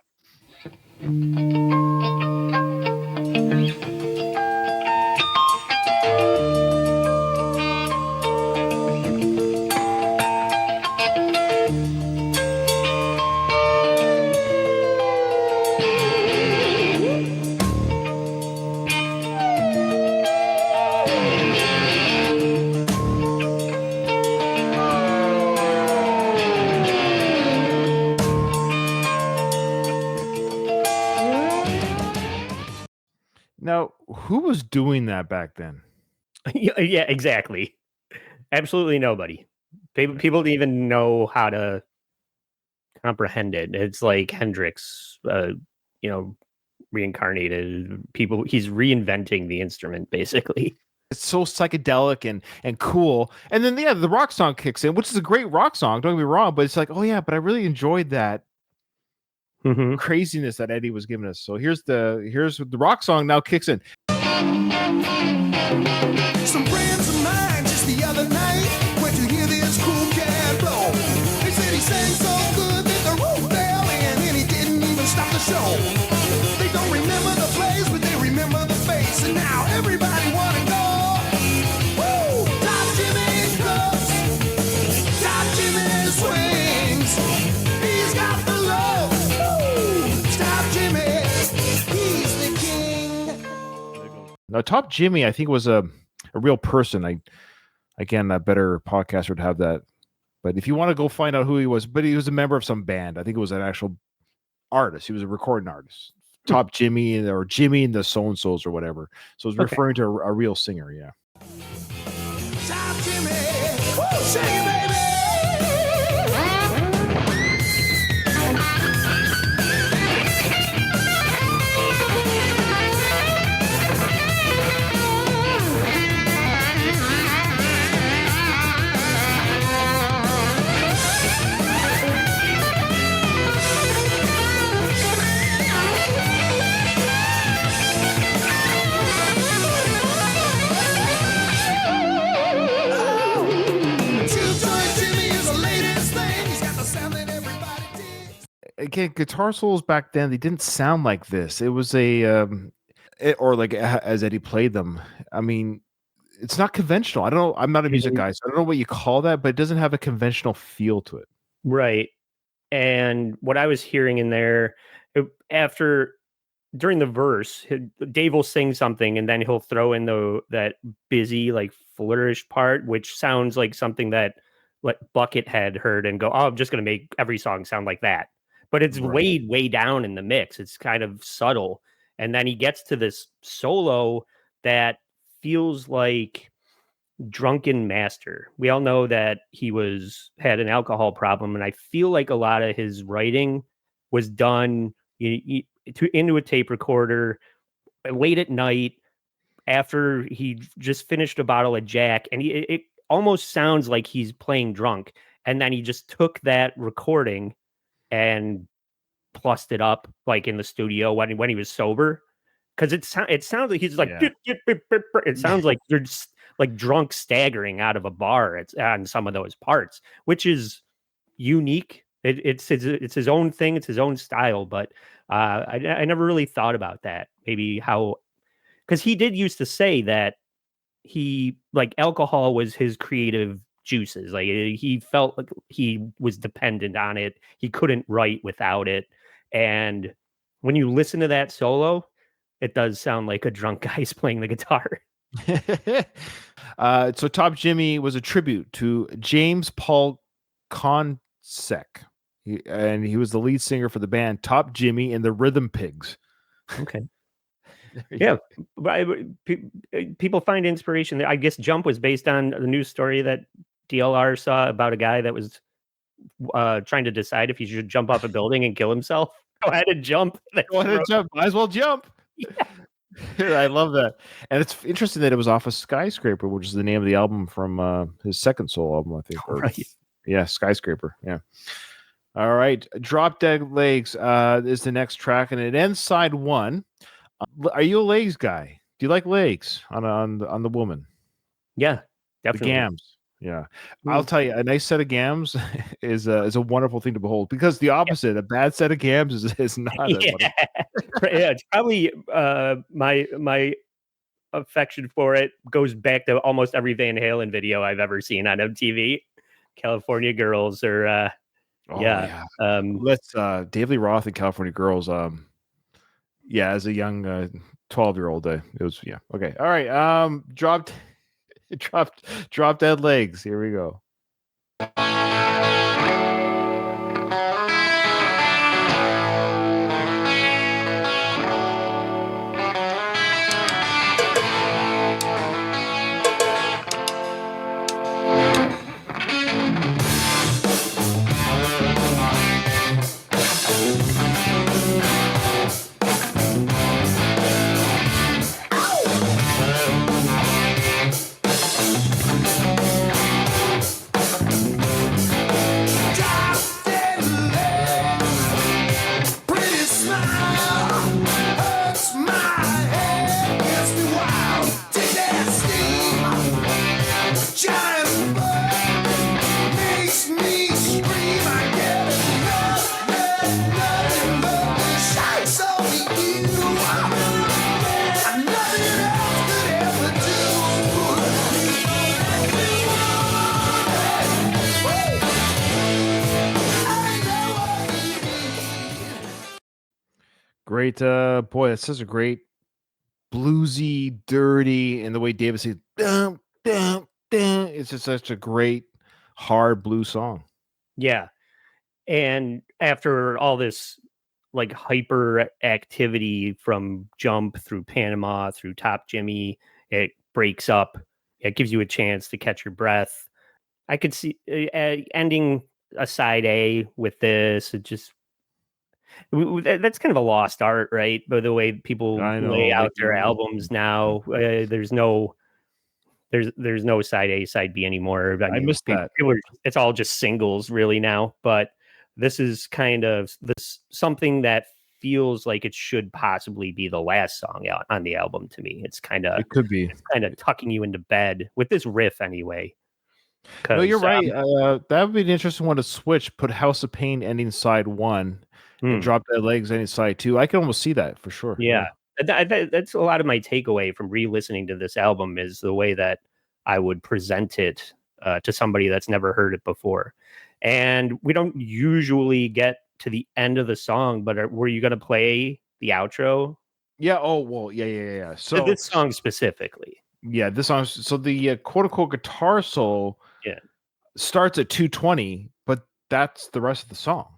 Now, who was doing that back then? Yeah, exactly. Absolutely nobody. People didn't even know how to comprehend it. It's like Hendrix, reincarnated. He's reinventing the instrument, basically. It's so psychedelic and cool. And then, the rock song kicks in, which is a great rock song. Don't get me wrong, but it's like, oh, yeah, but I really enjoyed that craziness that Eddie was giving us. So here's the rock song now kicks in. Some friends of mine just the other night went to hear this cool cat blow. They said he sang so good that the roof fell in and he didn't even stop the show. They don't remember the place, but they remember the face, and now everybody wanna go. Woo! Top Jimmy goes, Top Jimmy swings. He's got the love. Top Jimmy, he's the king. Now, Top Jimmy, I think, was a real person. A better podcaster would have that. But if you want to go find out who he was, but he was a member of some band. I think it was an actual artist. He was a recording artist. Top Jimmy or Jimmy and the So-and-Sos or whatever. So it's referring to a real singer, yeah. Top Jimmy, woo, shake it, baby. Again, guitar solos back then, they didn't sound like this. It was as Eddie played them. I mean, it's not conventional. I don't know. I'm not a music guy, so I don't know what you call that, but it doesn't have a conventional feel to it. Right. And what I was hearing in there during the verse, Dave will sing something and then he'll throw in that busy, like flourish part, which sounds like something that like Buckethead heard and go, oh, I'm just going to make every song sound like that. But it's way down in the mix. It's kind of subtle. And then he gets to this solo that feels like drunken master. We all know that he had an alcohol problem, and I feel like a lot of his writing was done into a tape recorder late at night after he just finished a bottle of Jack, and it almost sounds like he's playing drunk, and then he just took that recording and plussed it up like in the studio when he was sober, because it sounds like he's like it sounds like you're just like drunk staggering out of a bar on some of those parts, which is unique. It's his own thing, it's his own style, but I never really thought about that, maybe how, because he did used to say that he, like, alcohol was his creative juices. Like, he felt like he was dependent on it. He couldn't write without it. And when you listen to that solo, it does sound like a drunk guy's playing the guitar. So Top Jimmy was a tribute to James Paul Consek. He was the lead singer for the band Top Jimmy and the Rhythm Pigs. Okay. Yeah, people find inspiration there. I guess Jump was based on the news story that DLR saw about a guy that was trying to decide if he should jump off a building and kill himself. Go ahead and jump. Go ahead and jump. Might as well jump. Yeah. I love that. And it's interesting that it was off of Skyscraper, which is the name of the album from his second solo album, I think. Right. Yeah, Skyscraper. Yeah. All right. Drop Dead Legs is the next track, and it ends side one. Are you a legs guy? Do you like legs on the woman? Yeah, definitely. The gams. Yeah. I'll tell you, a nice set of gams is a wonderful thing to behold, because the opposite, a bad set of gams is not. Yeah, it's probably my affection for it goes back to almost every Van Halen video I've ever seen on MTV. California Girls, or let's David Lee Roth and California Girls. Yeah, as a young 12-year-old, it was okay. All right, drop Dead Legs. Here we go. Great, boy, that's such a great bluesy, dirty, and the way David says, dum, dum, dum, it's just such a great, hard blues song. Yeah. And after all this like hyper activity from Jump through Panama, through Top Jimmy, it breaks up. It gives you a chance to catch your breath. I could see ending a side A with this. It just, that's kind of a lost art, right? By the way people lay out their albums now, there's no side A, side B anymore. I mean, missed that. It's all just singles really now. But this is kind of something that feels like it should possibly be the last song out on the album to me. It could be. It's kind of tucking you into bed with this riff anyway. No, you're right. That would be an interesting one to switch. Put House of Pain ending side one. And Drop Dead Legs any side two. I can almost see that for sure. Yeah. That's a lot of my takeaway from re-listening to this album is the way that I would present it to somebody that's never heard it before. And we don't usually get to the end of the song, but were you going to play the outro? Yeah. Oh, well, yeah. So this song specifically. Yeah, this song. So the quote unquote guitar solo starts at 2:20, but that's the rest of the song.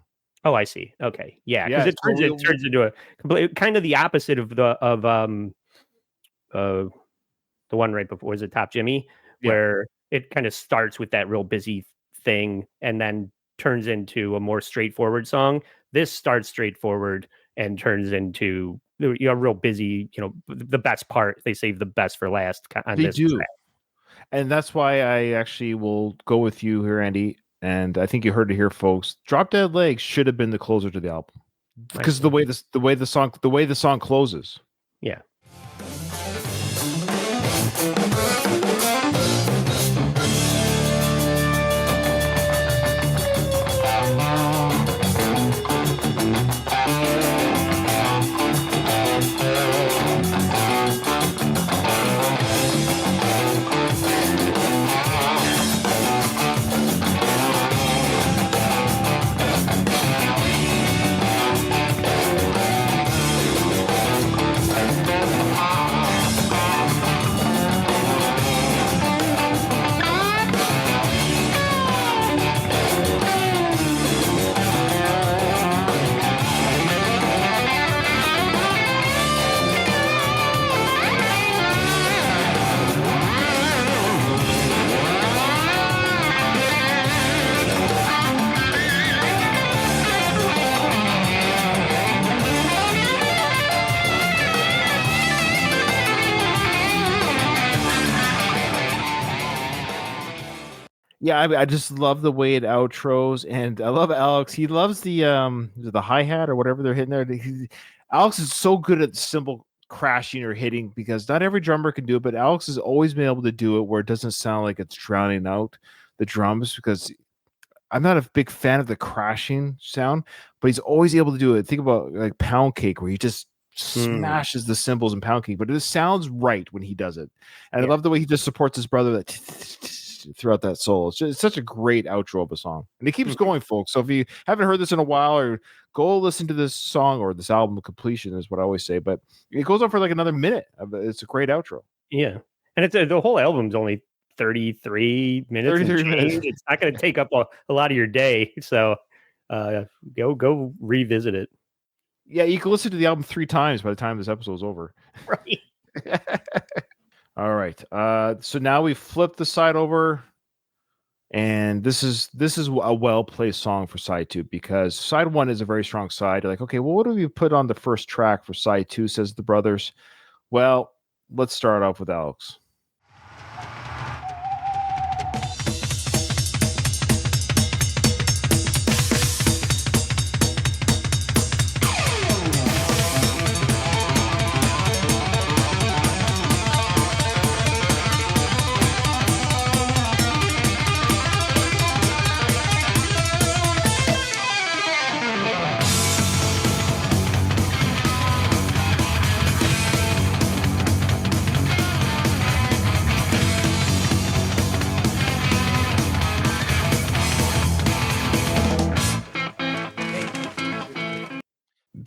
Oh, I see. Okay, yeah, because it turns into a complete, kind of the opposite of the one right before. Was it Top Jimmy, Yeah. where it kind of starts with that real busy thing and then turns into a more straightforward song. This starts straightforward and turns into real busy, the best part. They save the best for last on They this do. track. And that's why I actually will go with you here, Andy. And I think you heard it here, folks. Drop Dead Legs should have been the closer to the album because the way the song closes. Yeah. Yeah, I just love the way it outros, and I love Alex. He loves the hi-hat or whatever they're hitting there. Alex is so good at cymbal crashing or hitting because not every drummer can do it, but Alex has always been able to do it where it doesn't sound like it's drowning out the drums, because I'm not a big fan of the crashing sound, but he's always able to do it. Think about like Pound Cake, where he just smashes the cymbals in Pound Cake, but it sounds right when he does it. And I love the way he just supports his brother throughout that solo. It's such a great outro of a song, and it keeps going, folks. So if you haven't heard this in a while, or go listen to this song or this album completion is what I always say, but it goes on for like another minute. It's a great outro. Yeah, and it's the whole album's only 33 minutes. 33 minutes. It's not going to take up a lot of your day, so go revisit it. Yeah, you can listen to the album 3 times by the time this episode is over. Right. All right. So now we flip the side over, and this is a well-placed song for side 2, because side 1 is a very strong side. You're like, okay, well, what do we put on the first track for side 2, says the brothers. Well, let's start off with Alex.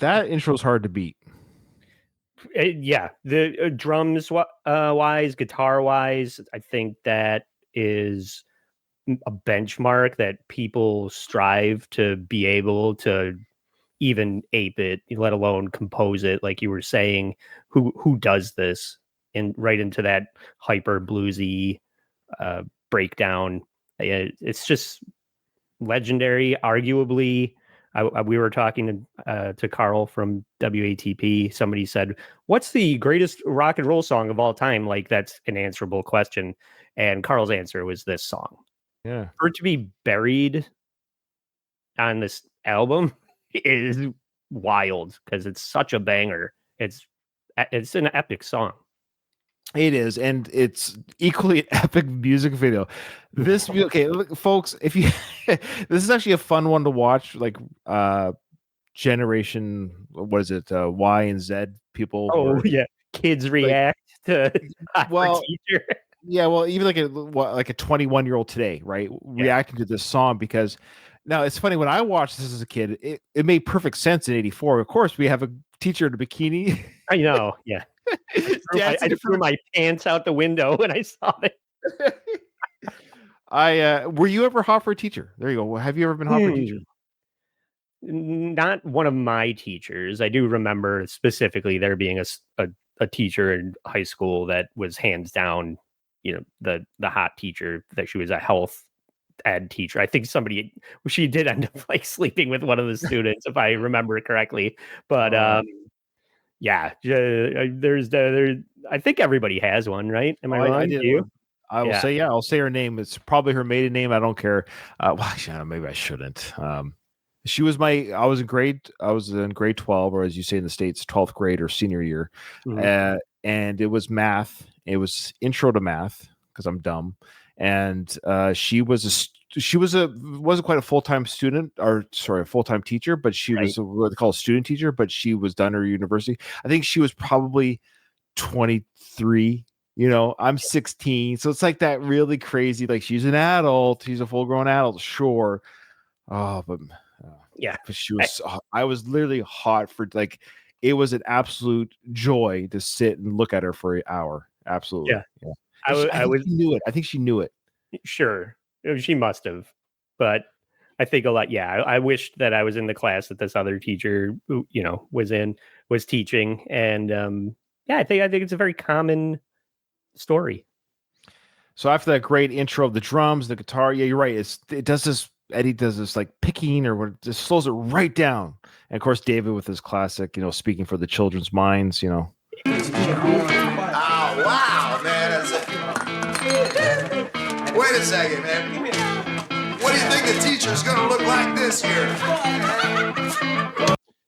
That intro is hard to beat. Yeah, the drums wise, guitar wise, I think that is a benchmark that people strive to be able to even ape it, let alone compose it. Like you were saying, who does this, and right into that hyper bluesy breakdown. It's just legendary, arguably. We were talking to Carl from WATP. Somebody said, "What's the greatest rock and roll song of all time?" Like, that's an answerable question. And Carl's answer was this song. Yeah. For it to be buried on this album is wild, because it's such a banger. It's an epic song. It is, and it's equally an epic music video. Okay, look, folks, if you this is actually a fun one to watch, like generation, what is it, Y and Z people. Oh yeah, kids react to well, teacher. Yeah, well, even like a 21-year-old today, right, reacting to this song, because now it's funny, when I watched this as a kid, it made perfect sense in '84. Of course, we have a teacher in a bikini. I know, yeah. I threw my pants out the window when I saw it. Were you ever hot for a teacher? There you go. Have you ever been hot for a teacher? Not one of my teachers. I do remember specifically there being a teacher in high school that was hands down the hot teacher, that she was a health ed teacher. I think she did end up like sleeping with one of the students, if I remember correctly. But yeah, I think everybody has one, right? Am I wrong? I did. You? I will say, I'll say her name. It's probably her maiden name. I don't care. Well, maybe I shouldn't. She was I was in grade 12, or as you say in the States, 12th grade or senior year. Mhm. And it was math. It was intro to math because I'm dumb. And she wasn't quite a full-time student, or sorry, a full-time teacher, but she was what they call a student teacher, but she was done her university. I think she was probably 23. I'm 16, so it's like that really crazy, like she's an adult, she's a full-grown adult, sure. But she was, I was literally hot for, like, it was an absolute joy to sit and look at her for an hour. Absolutely. Yeah. I think she knew it. I think she knew it. Sure, she must have, but I think a lot. Yeah, I wished that I was in the class that this other teacher, was teaching, and I think it's a very common story. So after that great intro of the drums, the guitar, yeah, you're right. It does this. Eddie does this like picking, or what, just slows it right down. And of course, David with his classic, speaking for the children's minds. Oh wow, man! Wait a second, man. What do you think the teacher's gonna look like this year?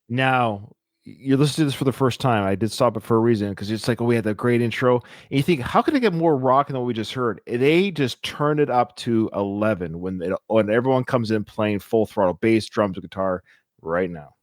Now, you're listening to this for the first time. I did stop it for a reason, because it's like, we had that great intro, and you think, how can I get more rock than what we just heard? They just turned it up to 11 when everyone comes in playing full throttle bass, drums, and guitar right now.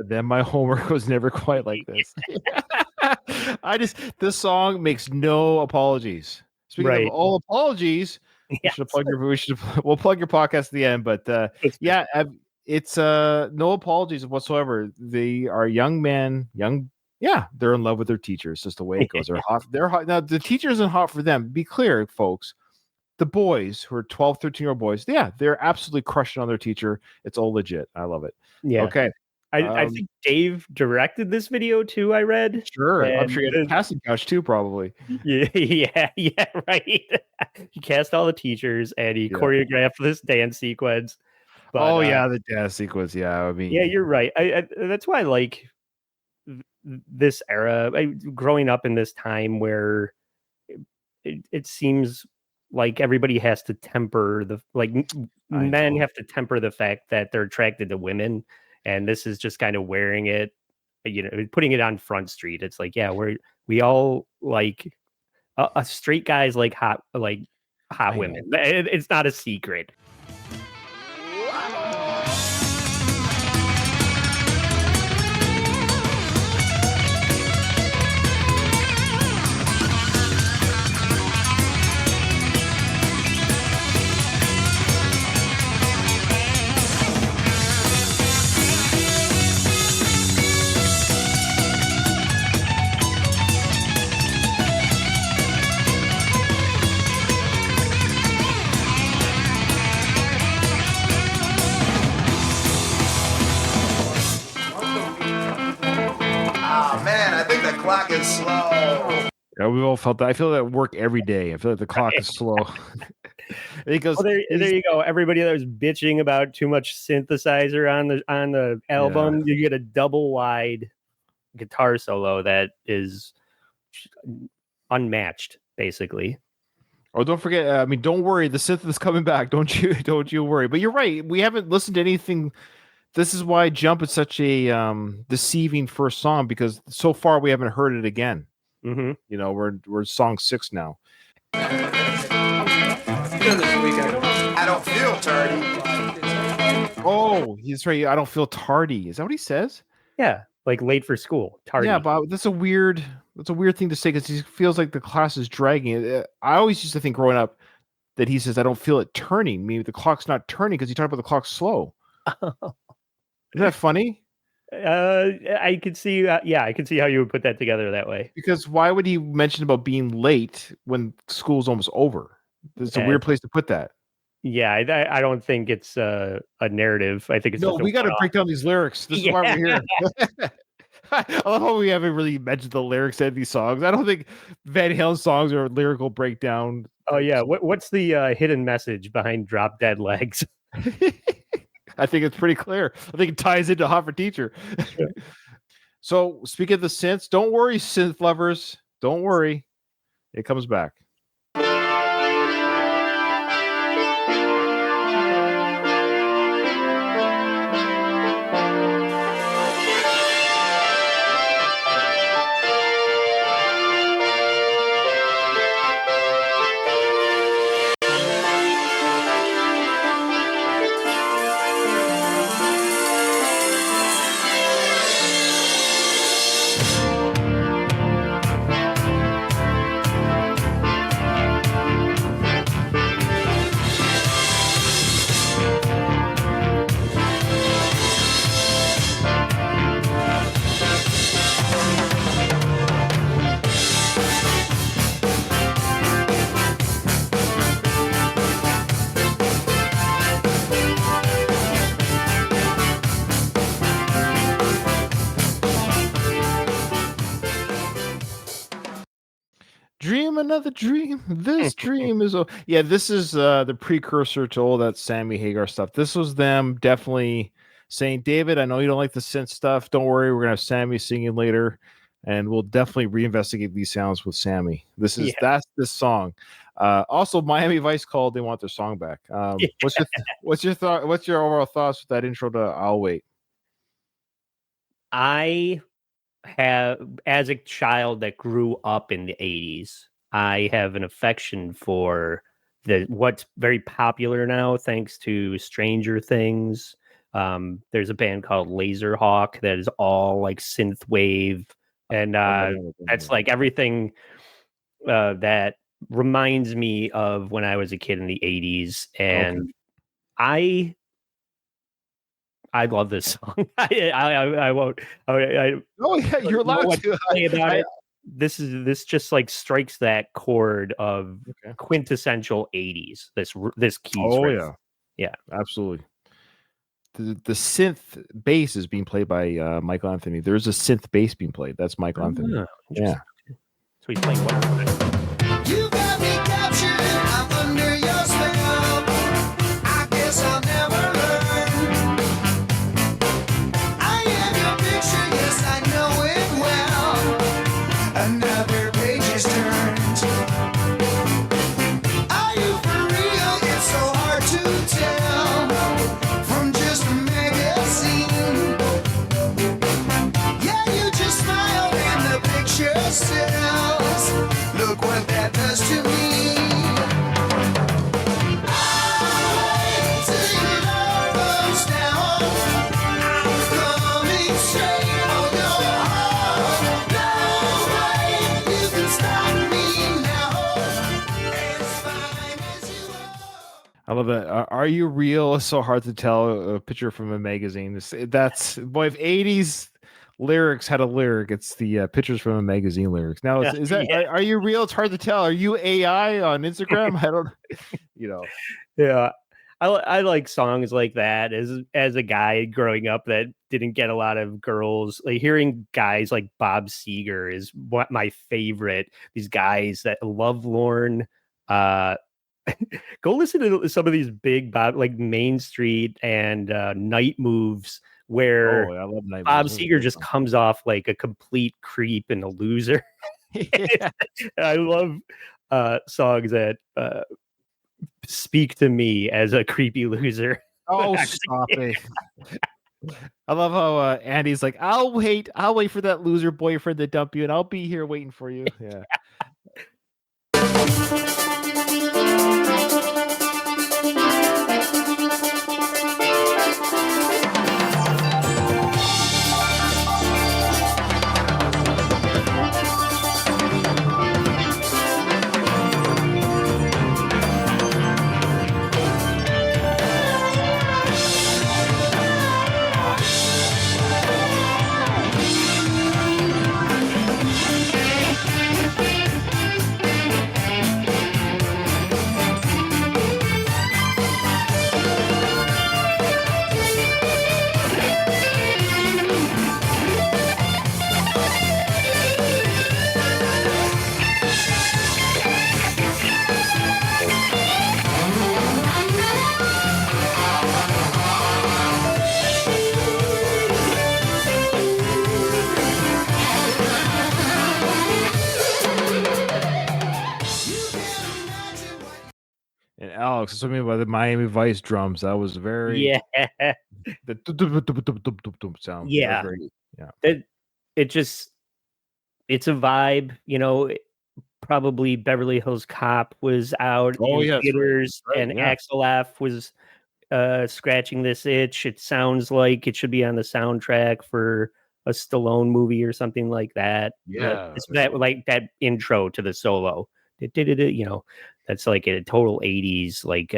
Then my homework was never quite like this. This song makes no apologies. Speaking of all apologies, we'll plug your podcast at the end. But it's no apologies whatsoever. They are young men, they're in love with their teacher. It's just the way it goes. They're hot. They're hot. Now the teacher isn't hot for them. Be clear, folks. The boys who are 12, 13-year-old boys, they're absolutely crushing on their teacher. It's all legit. I love it. Yeah. Okay. I think Dave directed this video too. I read. Sure, I'm sure he had a casting couch too, probably. Yeah, right. He cast all the teachers and he choreographed this dance sequence. But, the dance sequence. Yeah, I mean, you're right. That's why I like this era. Growing up in this time where it seems like everybody has to temper men have to temper the fact that they're attracted to women. And this is just kind of wearing it, putting it on Front Street. It's like, we all like a straight guys like hot women. It's not a secret. Clock is slow. Yeah, we all felt that. I feel that at work every day. I feel like the clock is slow. It goes. There you go. Everybody that was bitching about too much synthesizer on the album, you get a double wide guitar solo that is unmatched, basically. Oh, don't forget. Don't worry. The synth is coming back. Don't you worry. But you're right. We haven't listened to anything. This is why Jump is such a deceiving first song, because so far we haven't heard it again. Mm-hmm. We're song 6 now. I don't feel tardy. Oh, he's right. I don't feel tardy. Is that what he says? Yeah. like late for school, tardy. Yeah, but that's a weird thing to say because he feels like the class is dragging it. I always used to think growing up that he says, I don't feel it turning. Maybe the clock's not turning because he talked about the clock slow. Isn't that funny? I could see, I could see how you would put that together that way. Because why would he mention about being late when school's almost over? It's a weird place to put that. Yeah, I don't think it's a narrative. I think it's no. We got to break down these lyrics. This is why we're here. I love how we haven't really mentioned the lyrics of these songs. I don't think Van Halen songs are lyrical breakdown. Oh yeah, what's the hidden message behind "Drop Dead Legs"? I think it's pretty clear. I think it ties into Hot for Teacher. Yeah. So speaking of the synths, don't worry, synth lovers. Don't worry. It comes back. Dream another dream. This dream is this is the precursor to all that Sammy Hagar stuff. This was them definitely saying, David, I know you don't like the synth stuff. Don't worry, we're gonna have Sammy singing later, and we'll definitely reinvestigate these sounds with Sammy. That's this song. Also, Miami Vice called. They want their song back. What's your thought? What's your overall thoughts with that intro to I'll Wait? I have, as a child that grew up in the 80s, I have an affection for what's very popular now thanks to Stranger Things. There's a band called Laserhawk that is all like synth wave, and that's like everything that reminds me of when I was a kid in the 80s, and okay. I love this song. I won't. Oh yeah, you're allowed to say about it. This just like strikes that chord of quintessential 80s. This keys. Oh riff. Yeah, absolutely. The synth bass is being played by Michael Anthony. There's a synth bass being played. That's Michael Anthony. Yeah. So he's playing what? You got me captured. I'm under your spell. I guess I'll never learn. I am your picture, yes, I know it well. Another page is turned. Are you for real? It's so hard to tell from just a magazine. Yeah, you just smiled and the picture sells. Look what that does to me. I take all those down. I'm coming straight for your heart. No way you can stop me now. As fine as you are. I love that. Are you real? It's so hard to tell. A picture from a magazine. That's boy. If 80s lyrics had a lyric, it's the pictures from a magazine lyrics. Now, is that? Are you real? It's hard to tell. Are you AI on Instagram? I don't. Yeah, I like songs like that. As a guy growing up that didn't get a lot of girls, like hearing guys like Bob Seger is what my favorite. These guys that lovelorn. Go listen to some of these big Bob, like Main Street and Night Moves, where I love Night Bob Moves. Seger just comes off like a complete creep and a loser. I love songs that speak to me as a creepy loser. Oh, stop it. I love how Andy's like, I'll wait for that loser boyfriend to dump you, and I'll be here waiting for you. Yeah. Alex, that's what I mean by the Miami Vice drums. That was very Yeah. the dum-dum-dum-dum-dum-dum sound. That was Yeah. very, yeah. It just, it's a vibe, probably Beverly Hills Cop was out Oh, in yes, right. theaters, Right, and yeah. Axel F was scratching this itch. It sounds like it should be on the soundtrack for a Stallone movie or something like that. Yeah. It's that, like that intro to the solo. That's like a total 80s, like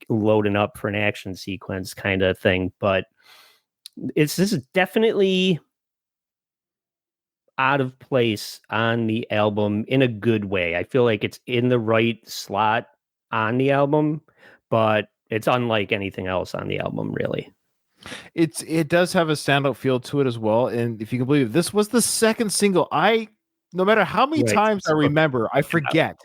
loading up for an action sequence kind of thing. But this is definitely out of place on the album in a good way. I feel like it's in the right slot on the album, but it's unlike anything else on the album, really. It does have a standout feel to it as well. And if you can believe it, this was the second single. No matter how many Right. times I remember, I forget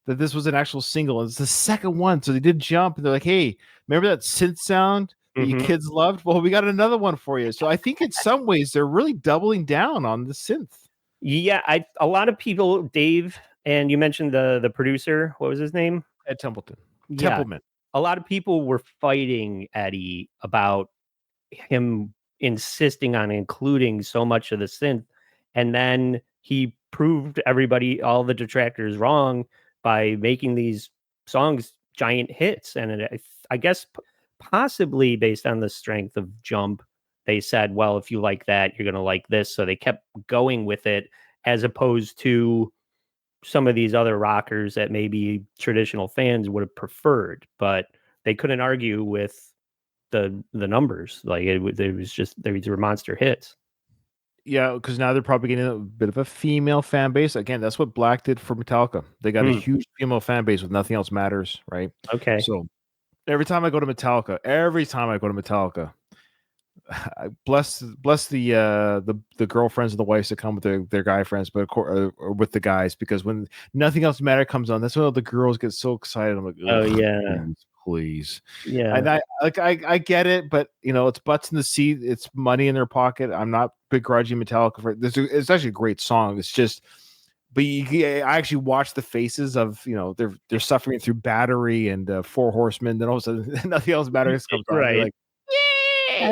that this was an actual single. It's the second one. So they did jump and they're like, hey, remember that synth sound that you kids loved? Well, we got another one for you. So I think in some ways they're really doubling down on the synth. Yeah, a lot of people, Dave, and you mentioned the producer, what was his name? Ed Templeton. Yeah. Templeman. A lot of people were fighting Eddie about him insisting on including so much of the synth, and then he proved everybody, all the detractors, wrong by making these songs giant hits. And I guess possibly based on the strength of Jump, they said, well, if you like that, you're going to like this. So they kept going with it, as opposed to some of these other rockers that maybe traditional fans would have preferred, but they couldn't argue with the numbers. Like it was just, these were monster hits. Yeah, because now they're probably getting a bit of a female fan base. Again, that's what Black did for Metallica. They got a huge female fan base with Nothing Else Matters, right? Okay. So every time I go to Metallica, I bless the girlfriends and the wives that come with their guy friends, but of course, or with the guys, because when Nothing Else Matters comes on, that's when all the girls get so excited. I'm like, oh yeah, please. Yeah. And I get it, but it's butts in the seat, it's money in their pocket. I'm not begrudging Metallica for this. It's actually a great song. It's just, but I actually watch the faces of they're suffering through Battery and Four Horsemen. Then all of a sudden, Nothing Else Matters comes on. They're like,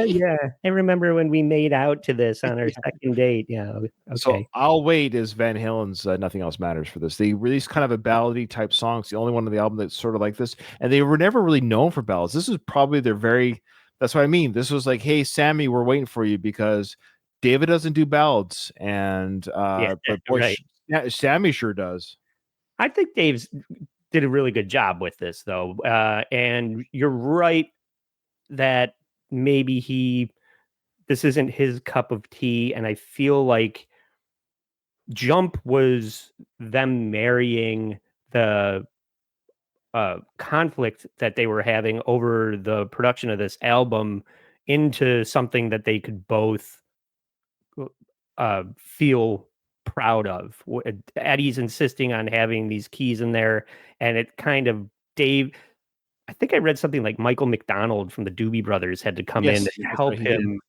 yeah, I remember when we made out to this on our second date. Yeah. Okay. So I'll Wait is Van Halen's Nothing Else Matters for this. They released kind of a ballady type song. It's the only one on the album that's sort of like this. And they were never really known for ballads. This is probably that's what I mean. This was like, hey, Sammy, we're waiting for you because David doesn't do ballads. And but boy, right. Sammy sure does. I think Dave's did a really good job with this, though. And you're right that maybe this isn't his cup of tea. And I feel like Jump was them marrying the conflict that they were having over the production of this album into something that they could both feel proud of. Eddie's insisting on having these keys in there, and it kind of Dave. I think I read something like Michael McDonald from the Doobie Brothers had to come in and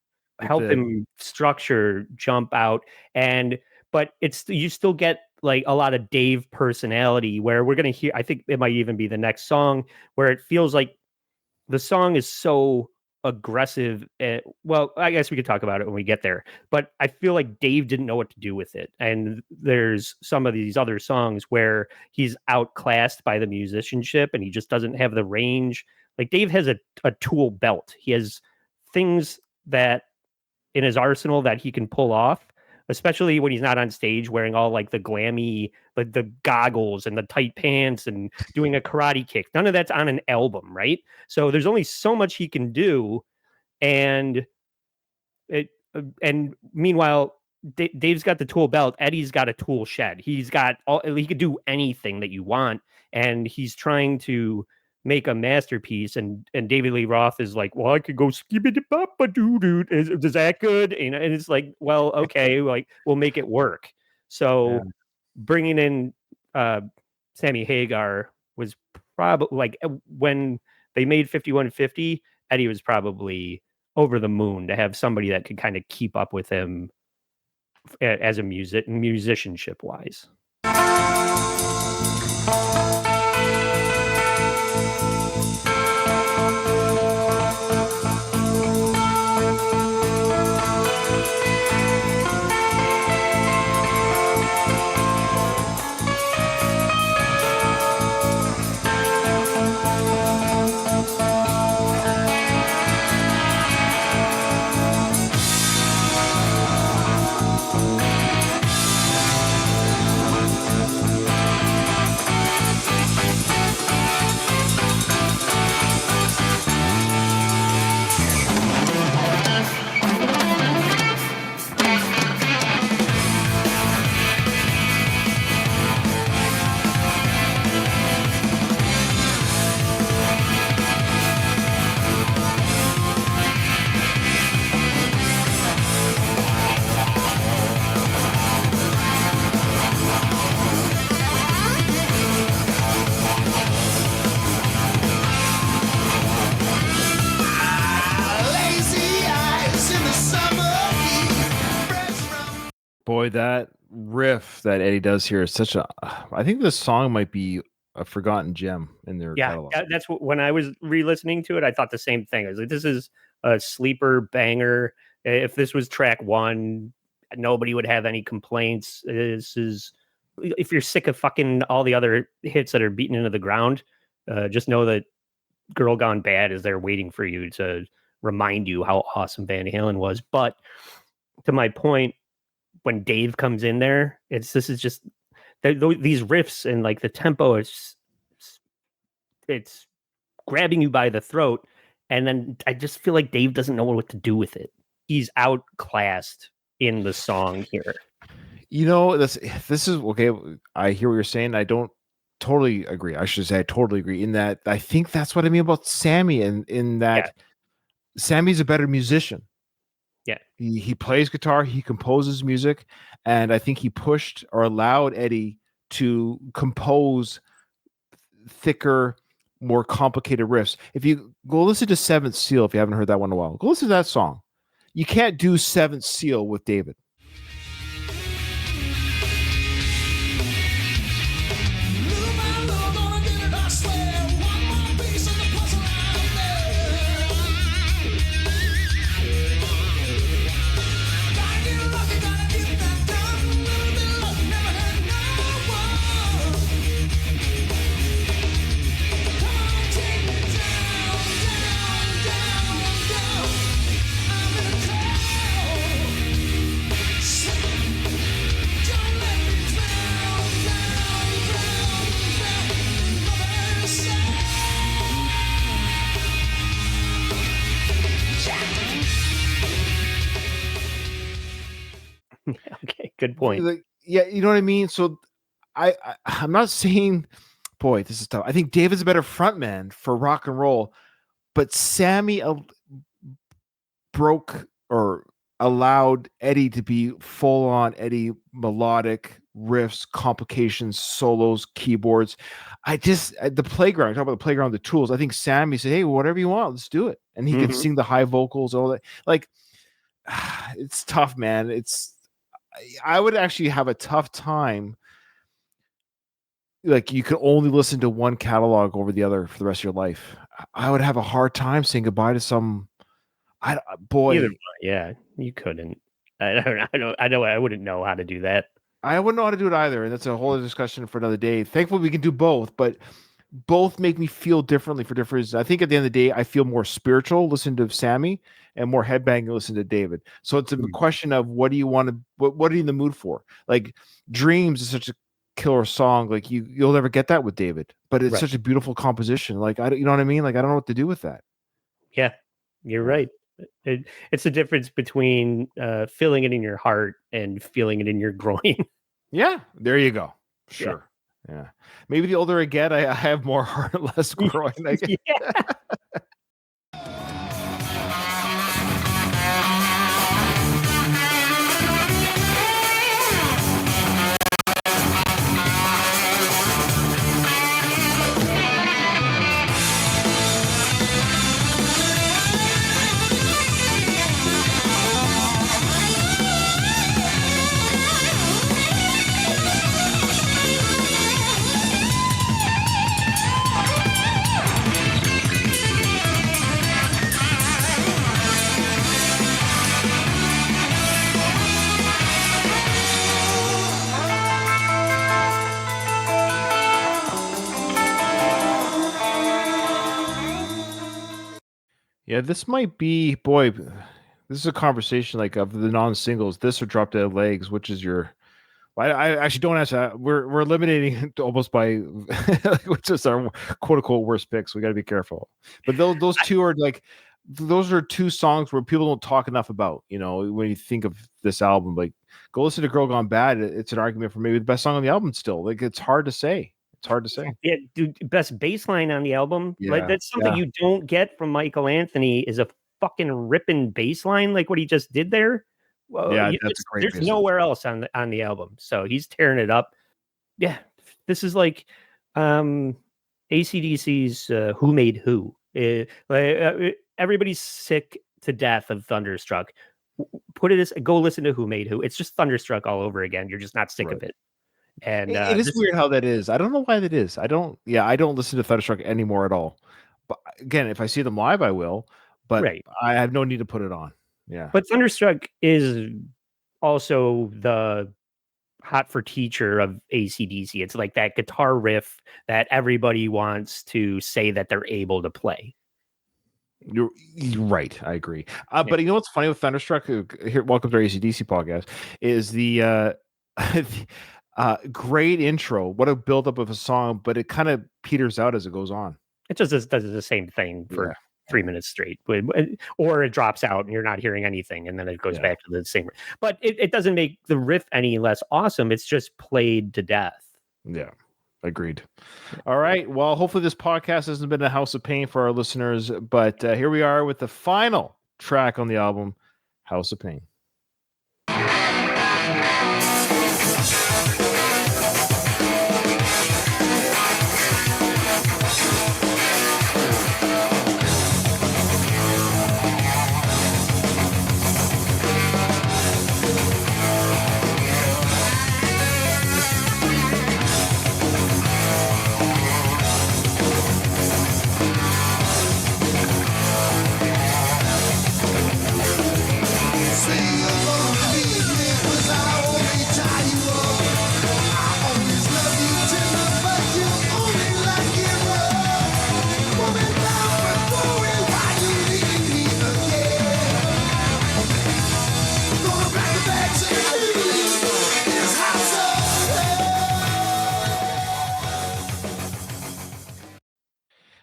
help him structure Jump out. But you still get like a lot of Dave personality, where we're going to hear, I think it might even be the next song, where it feels like the song is so aggressive. Well, I guess we could talk about it when we get there, but I feel like Dave didn't know what to do with it. And there's some of these other songs where he's outclassed by the musicianship and he just doesn't have the range. Like Dave has a tool belt. He has things that in his arsenal that he can pull off, especially when he's not on stage wearing all like the glammy, like the goggles and the tight pants and doing a karate kick. None of that's on an album, right? So there's only so much he can do. And meanwhile, Dave's got the tool belt. Eddie's got a tool shed. He could do anything that you want. And he's trying to make a masterpiece, and David Lee Roth is like, well, I could go skip-a-dip-a-doo-doo. Is that good? And it's like, well, okay, like we'll make it work. So bringing in Sammy Hagar was probably like, when they made 5150, Eddie was probably over the moon to have somebody that could kind of keep up with him as a musicianship wise. Boy, that riff that Eddie does here is such a. I think this song might be a forgotten gem in their catalog. That's what, when I was re-listening to it, I thought the same thing. I was like, this is a sleeper banger. If this was track 1, nobody would have any complaints. This is, if you're sick of fucking all the other hits that are beaten into the ground, just know that Girl Gone Bad is there waiting for you to remind you how awesome Van Halen was. But to my point, when Dave comes in there, this is just these riffs and like the tempo is, it's grabbing you by the throat. And then I just feel like Dave doesn't know what to do with it. He's outclassed in the song here. You know, this is okay. I hear what you're saying. I don't totally agree. I should say I totally agree in that. I think that's what I mean about Sammy, and in that Sammy's a better musician. Yeah, he plays guitar, he composes music, and I think he pushed or allowed Eddie to compose thicker, more complicated riffs. If you go listen to Seventh Seal, if you haven't heard that one in a while, go listen to that song. You can't do Seventh Seal with David. Okay, good point. Yeah, you know what I mean? So I'm not saying, boy, this is tough. I think David's a better frontman for rock and roll, but Sammy broke or allowed Eddie to be full on Eddie, melodic riffs, complications, solos, keyboards. The playground, talk about the playground, the tools. I think Sammy said, hey, whatever you want, let's do it. And he could sing the high vocals, all that. Like, it's tough, man. I would actually have a tough time. Like, you could only listen to one catalog over the other for the rest of your life. I would have a hard time saying goodbye to some. Yeah, you couldn't. I wouldn't know how to do that. I wouldn't know how to do it either, and that's a whole other discussion for another day. Thankfully, we can do both, but both make me feel differently for different reasons. I think at the end of the day, I feel more spiritual listening to Sammy and more headbanging listening to David. So it's a question of what do you want to, what are you in the mood for? Like, Dreams is such a killer song. Like, you'll never get that with David, but it's such a beautiful composition. Like, you know what I mean? Like, I don't know what to do with that. Yeah, you're right. It's the difference between feeling it in your heart and feeling it in your groin. Yeah, there you go. Sure. Yeah. Maybe the older I get, I have more heart, less groin. I guess. Yeah, this might be, boy, this is a conversation like of the non-singles, this or Drop Dead Legs, which is your, I actually don't answer that. We're eliminating it almost by, which is our quote unquote worst picks. We got to be careful. But those two are like, those are two songs where people don't talk enough about, you know, when you think of this album. Like, go listen to Girl Gone Bad. It's an argument for maybe the best song on the album still. Like, it's hard to say. It's hard to say. Yeah, dude, best bass line on the album. Yeah, like, that's something you don't get from Michael Anthony, is a fucking ripping bass line like what he just did there. Well, yeah, that's a great. There's nowhere else on the album, so he's tearing it up. Yeah, this is like AC/DC's Who Made Who. Everybody's sick to death of Thunderstruck. put it as go listen to Who Made Who. It's just Thunderstruck all over again. You're just not sick of it. And it is weird how that is. I don't know why that is. I don't listen to Thunderstruck anymore at all. But again, if I see them live, I will. But I have no need to put it on. Yeah. But Thunderstruck is also the hot for teacher of AC/DC. It's like that guitar riff that everybody wants to say that they're able to play. You're right. I agree. But you know what's funny with Thunderstruck? Here, welcome to our AC/DC podcast. Is the great intro. What a buildup of a song, but it kind of peters out as it goes on. It just does the same thing for 3 minutes straight, or it drops out and you're not hearing anything, and then it goes back to the same. But it doesn't make the riff any less awesome. It's just played to death. Yeah, agreed. All right. Well, hopefully this podcast hasn't been a house of pain for our listeners, but here we are with the final track on the album, House of Pain.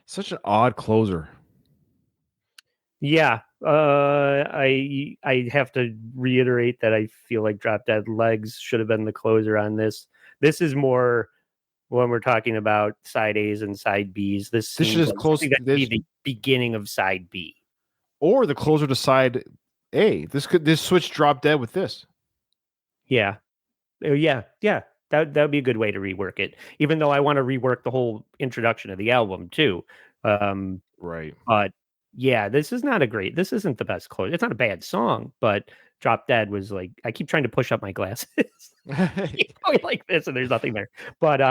Such an odd closer. Yeah, I have to reiterate that I feel like Drop Dead Legs should have been the closer on this. This is more when we're talking about side A's and side B's. This should like close to be the beginning of side B, or the closer to side A. This switch Drop Dead with this. Yeah. That would be a good way to rework it. Even though I want to rework the whole introduction of the album too. Right. But yeah, this isn't the best close. It's not a bad song, but Drop Dead was like, I keep trying to push up my glasses. Keep going like this and there's nothing there. But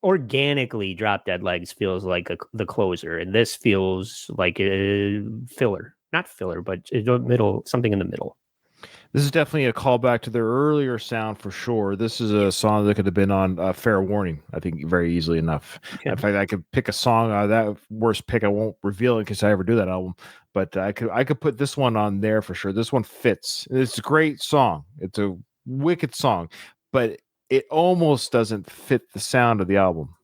organically Drop Dead Legs feels like the closer, and this feels like a filler. Not filler, but something in the middle. This is definitely a callback to their earlier sound for sure. This is a song that could have been on Fair Warning, I think, very easily enough. Okay. In fact, I could pick a song out of that worst pick. I won't reveal it because I ever do that album, but I could put this one on there for sure. This one fits. It's a great song. It's a wicked song, but it almost doesn't fit the sound of the album.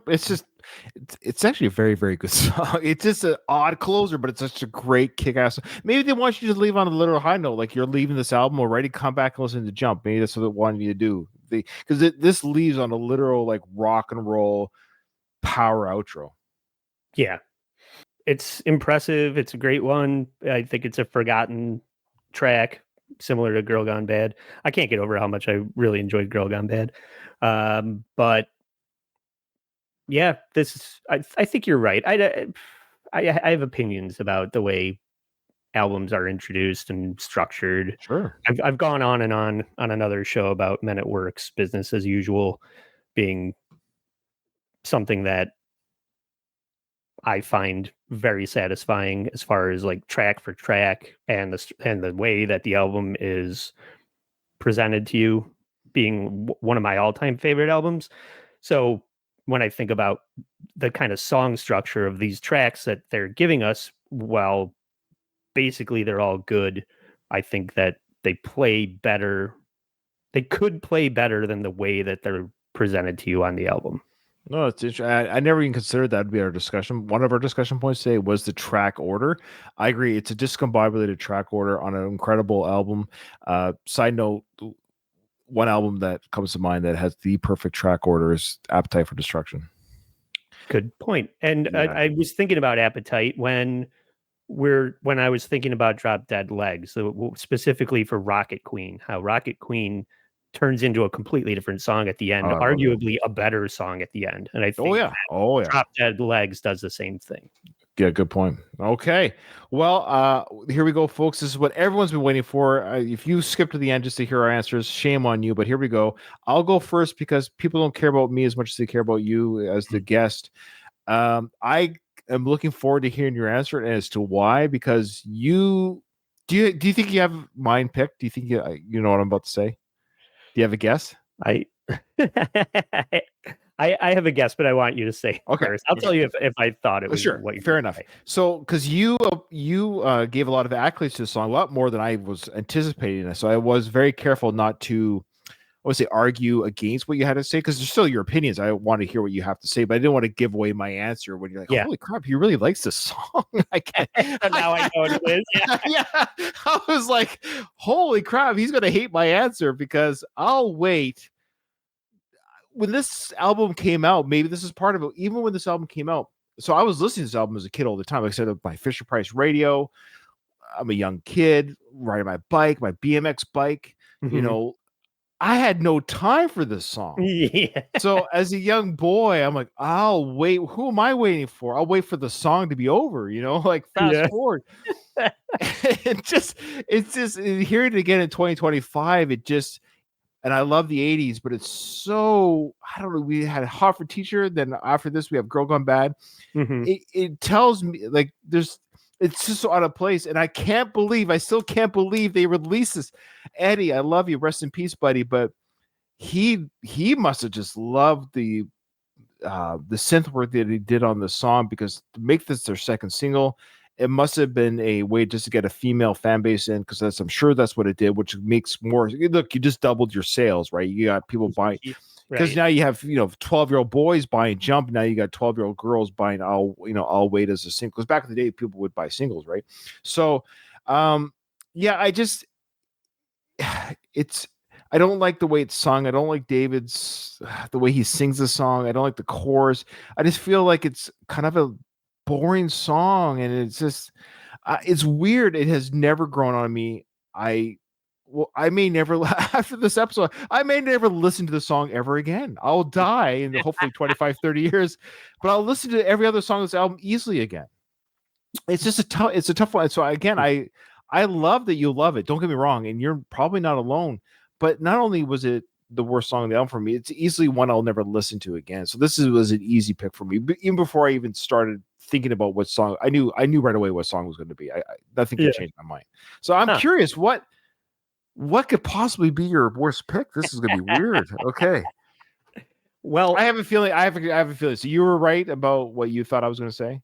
It's actually a very, very good song. It's just an odd closer, but it's such a great kick-ass. Maybe they want you to leave on a literal high note, like you're leaving this album already. Come back and listen to Jump. Maybe that's what they wanted you to do. Because this leaves on a literal like rock and roll power outro. Yeah, it's impressive. It's a great one. I think it's a forgotten track, similar to Girl Gone Bad. I can't get over how much I really enjoyed Girl Gone Bad. But yeah, I think you're right. I have opinions about the way albums are introduced and structured. Sure. I've gone on and on another show about Men at Work's Business as Usual being something that I find very satisfying as far as like track for track and the way that the album is presented to you being one of my all-time favorite albums. So when I think about the kind of song structure of these tracks that they're giving us, well, basically they're all good. I think that they play better. They could play better than the way that they're presented to you on the album. No, it's interesting. I never even considered that would be our discussion. One of our discussion points today was the track order. I agree. It's a discombobulated track order on an incredible album. Side note, one album that comes to mind that has the perfect track order is Appetite for Destruction. Good point. And Yeah. I was thinking about Appetite when I was thinking about Drop Dead Legs, so specifically for Rocket Queen, how Rocket Queen turns into a completely different song at the end, Oh, I love arguably a better song at the end. And I think Oh yeah. Drop Dead Legs does the same thing. Yeah, good point. Okay. Well, here we go, folks. This is what everyone's been waiting for. If you skip to the end just to hear our answers, shame on you. But here we go. I'll go first because people don't care about me as much as they care about you as the guest. I am looking forward to hearing your answer as to why. Because do you think you have mine picked? Do you think you know what I'm about to say? Do you have a guess? I have a guess, but I want you to say first. I'll tell you if I thought it was sure. what you Fair enough. Say. So, because you gave a lot of accolades to the song, a lot more than I was anticipating. So I was very careful not to, I would say, argue against what you had to say, because they're still your opinions. I want to hear what you have to say, but I didn't want to give away my answer when you're like, holy crap, he really likes this song. I can't. Now I know what it is. Yeah. I was like, holy crap, he's going to hate my answer because I'll wait. When this album came out, maybe this is part of it. Even when this album came out, so I was listening to this album as a kid all the time. Like I said, my Fisher Price radio. I'm a young kid riding my bike, my BMX bike. Mm-hmm. You know, I had no time for this song. Yeah. So as a young boy, I'm like, I'll wait. Who am I waiting for? I'll wait for the song to be over. You know, like fast forward. It's just hearing it again in 2025. And I love the 80s, but it's so, I don't know, we had Hot for Teacher, then after this we have Girl Gone Bad. Mm-hmm. It tells me like it's just so out of place. And I still can't believe they released this. Eddie, I love you, rest in peace, buddy. But he must have just loved the synth work that he did on the song, because to make this their second single, it must have been a way just to get a female fan base in, because I'm sure that's what it did, which makes more. Look, you just doubled your sales, right? You got people buying, because now you have 12-year-old boys buying Jump. Now you got 12-year-old girls buying I'll Wait as a single. Because back in the day, people would buy singles, right? So, I don't like the way it's sung. I don't like David's the way he sings the song. I don't like the chorus. I just feel like it's kind of a boring song, and it's just it's weird. It has never grown on me. I may never after this episode, I may never listen to the song ever again. I'll die in hopefully 25 30 years, but I'll listen to every other song on this album easily again. It's just it's a tough one. So again, I love that you love it, don't get me wrong, and you're probably not alone. But not only was it the worst song on the album for me, it's easily one I'll never listen to again. So this was an easy pick for me. But even before I even started thinking about what song, I knew right away what song was going to be. Nothing can change my mind. So I'm curious, what could possibly be your worst pick? This is going to be weird. Okay. Well, I have a feeling. I have a feeling. So you were right about what you thought I was going to say.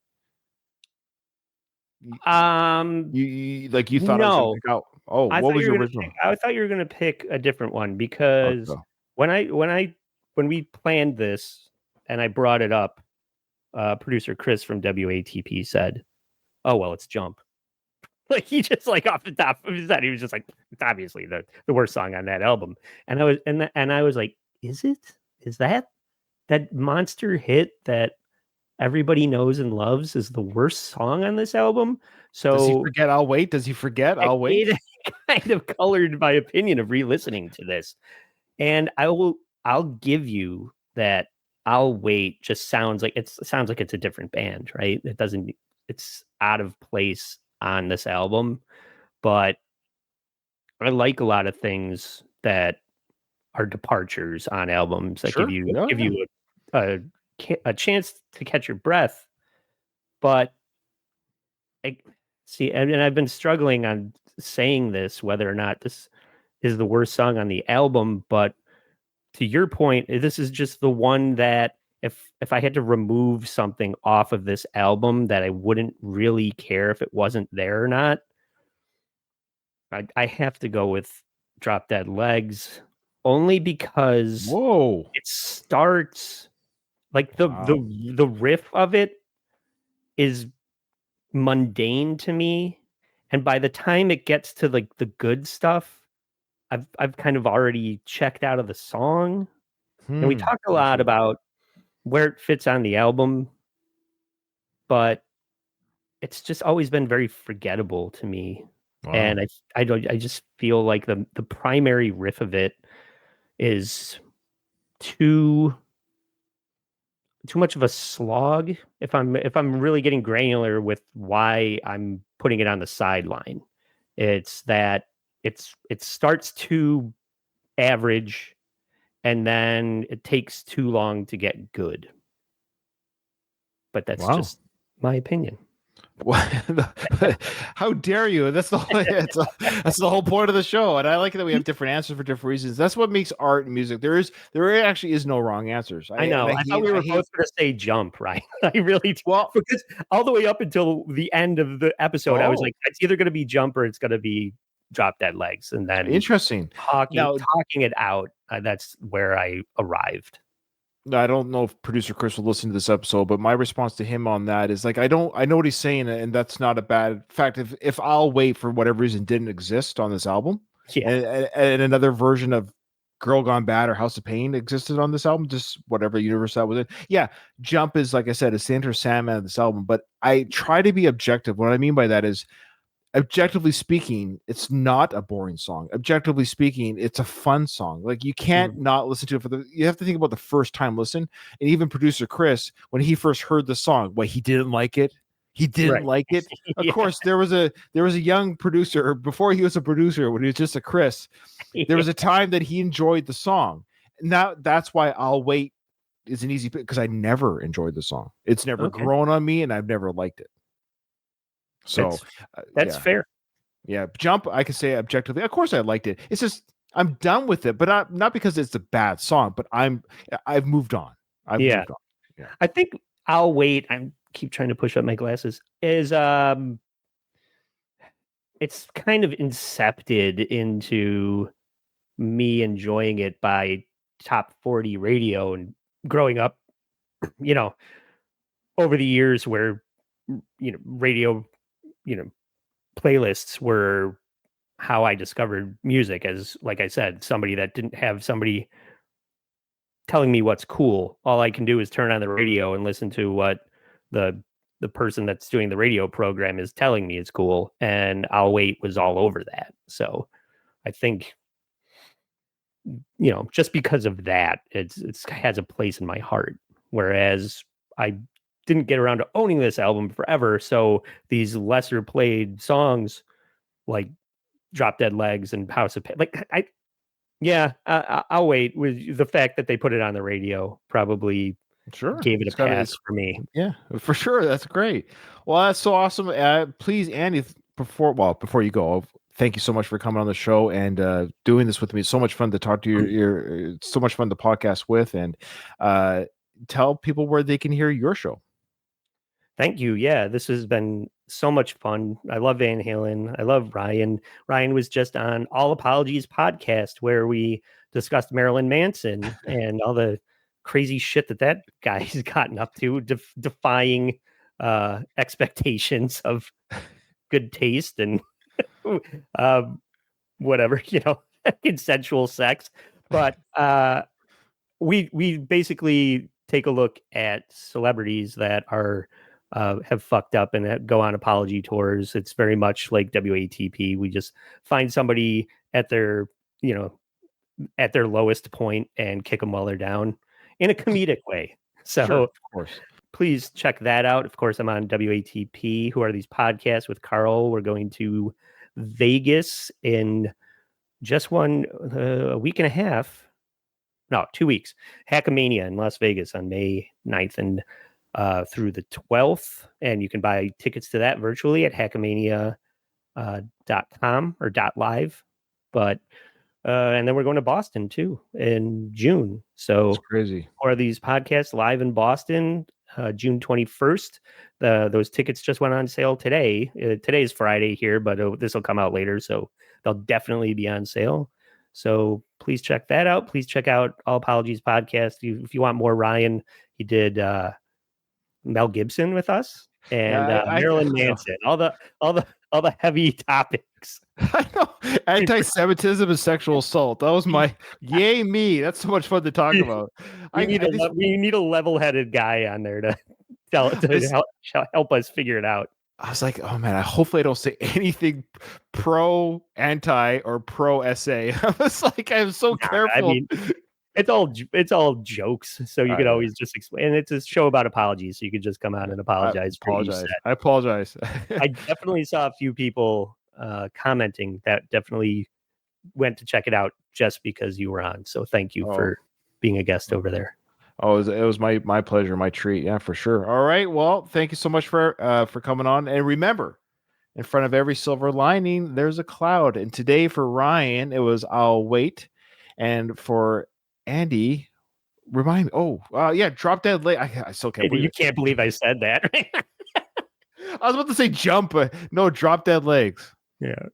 You thought no. I was going to pick out. Oh, what was your original? I thought you were going to pick a different one, because when we planned this and I brought it up, producer Chris from WATP said, "Oh well, it's Jump." Like he just like off the top of his head, he was just like, "It's obviously the worst song on that album." And I was like, "Is it? Is that monster hit that everybody knows and loves is the worst song on this album?" So does he forget I'll Wait? Does he forget I'll Wait? It kind of colored my opinion of re-listening to this. And I'll give you that I'll Wait just sounds like it's a different band, right? It's out of place on this album, but I like a lot of things that are departures on albums that give you a chance to catch your breath. But I see, and I've been struggling on saying this, whether or not this is the worst song on the album. But to your point, this is just the one that if I had to remove something off of this album that I wouldn't really care if it wasn't there or not, I have to go with Drop Dead Legs, only because Whoa. it starts like the riff of it is mundane to me, and by the time it gets to like the good stuff, I've kind of already checked out of the song. And we talked a lot about where it fits on the album, but it's just always been very forgettable to me. Wow. And I just feel like the primary riff of it is too much of a slog. If I'm really getting granular with why I'm putting it on the sideline, it's that it starts too average, and then it takes too long to get good. But that's just my opinion. How dare you? That's the whole point of the show, and I like that we have different answers for different reasons. That's what makes art and music. There actually is no wrong answers. I know. I thought we were both going to say Jump, right? I really because all the way up until the end of the episode, I was like, it's either going to be Jump or it's going to be Drop Dead Legs, and then interesting. Talking it out, that's where I arrived. I don't know if producer Chris will listen to this episode, but my response to him on that is like, I know what he's saying, and that's not a bad fact. If I'll Wait for whatever reason didn't exist on this album, and another version of Girl Gone Bad or House of Pain existed on this album, just whatever universe that was in. Yeah, Jump is, like I said, a center Sandman of this album, but I try to be objective. What I mean by that is, objectively speaking, it's not a boring song. Objectively speaking, it's a fun song. Like, you can't not listen to it you have to think about the first time listen. And even producer Chris, when he first heard the song, he didn't like it. He didn't like it. Of course, there was a young producer before he was a producer, when he was just a Chris. There was a time that he enjoyed the song. Now that's why I'll Wait is an easy pick, because I never enjoyed the song. It's never grown on me, and I've never liked it. So that's fair. Yeah, Jump, I can say objectively, of course I liked it. It's just I'm done with it, but not because it's a bad song, but I've moved on. Moved on. Yeah. I think I'll Wait. I keep trying to push up my glasses. Is it's kind of incepted into me enjoying it by top 40 radio and growing up, over the years where radio playlists were how I discovered music, as, like I said, somebody that didn't have somebody telling me what's cool. All I can do is turn on the radio and listen to what the person that's doing the radio program is telling me is cool. And I'll Wait was all over that. So I think, just because of that, it has a place in my heart. Whereas I didn't get around to owning this album forever, so these lesser played songs like Drop Dead Legs and House of Pain, I'll Wait. With the fact that they put it on the radio, probably gave it a pass for me. Yeah, for sure. That's great. Well, that's so awesome. Please, Andy, before you go, thank you so much for coming on the show and doing this with me. It's so much fun to talk to you. It's so much fun to podcast with, and tell people where they can hear your show. Thank you. Yeah, this has been so much fun. I love Van Halen. I love Ryan. Ryan was just on All Apologies podcast, where we discussed Marilyn Manson and all the crazy shit that guy's gotten up to, defying expectations of good taste and whatever, consensual sex. But we basically take a look at celebrities that are have fucked up and go on apology tours. It's very much like WATP. We just find somebody at their lowest point and kick them while they're down in a comedic way. So sure, of course, please check that out. Of course, I'm on WATP, Who Are These Podcasts, with Carl. We're going to Vegas in just a week and a half. No, 2 weeks. Hackamania in Las Vegas on May 9th and through the 12th, and you can buy tickets to that virtually at hackamania.com or .live. But and then we're going to Boston too in June. So It's crazy. for these podcasts live in Boston, June 21st. Those tickets just went on sale today. Today's Friday here, but this will come out later, so they'll definitely be on sale. So please check that out. Please check out All Apologies podcast. If you want more Ryan, he did Mel Gibson with us and Marilyn Manson. All the heavy topics. I know. Anti-Semitism and sexual assault. That was my yay me. That's so much fun to talk about. We need a level-headed guy on there to help us figure it out. I was like, oh man, hopefully I don't say anything pro, anti, or pro SA. I was like, I'm so careful. I mean, it's all jokes, so you could always just explain. And it's a show about apologies, so you could just come out and apologize. I apologize. I definitely saw a few people commenting that definitely went to check it out just because you were on. So thank you for being a guest over there. Oh, it was my pleasure, my treat. Yeah, for sure. All right. Well, thank you so much for coming on. And remember, in front of every silver lining, there's a cloud. And today for Ryan, it was I'll wait. And for Andy, remind me. Oh, yeah, drop dead leg. I still can't believe you can't believe I said that. I was about to say jump, but no, drop dead legs. Yeah.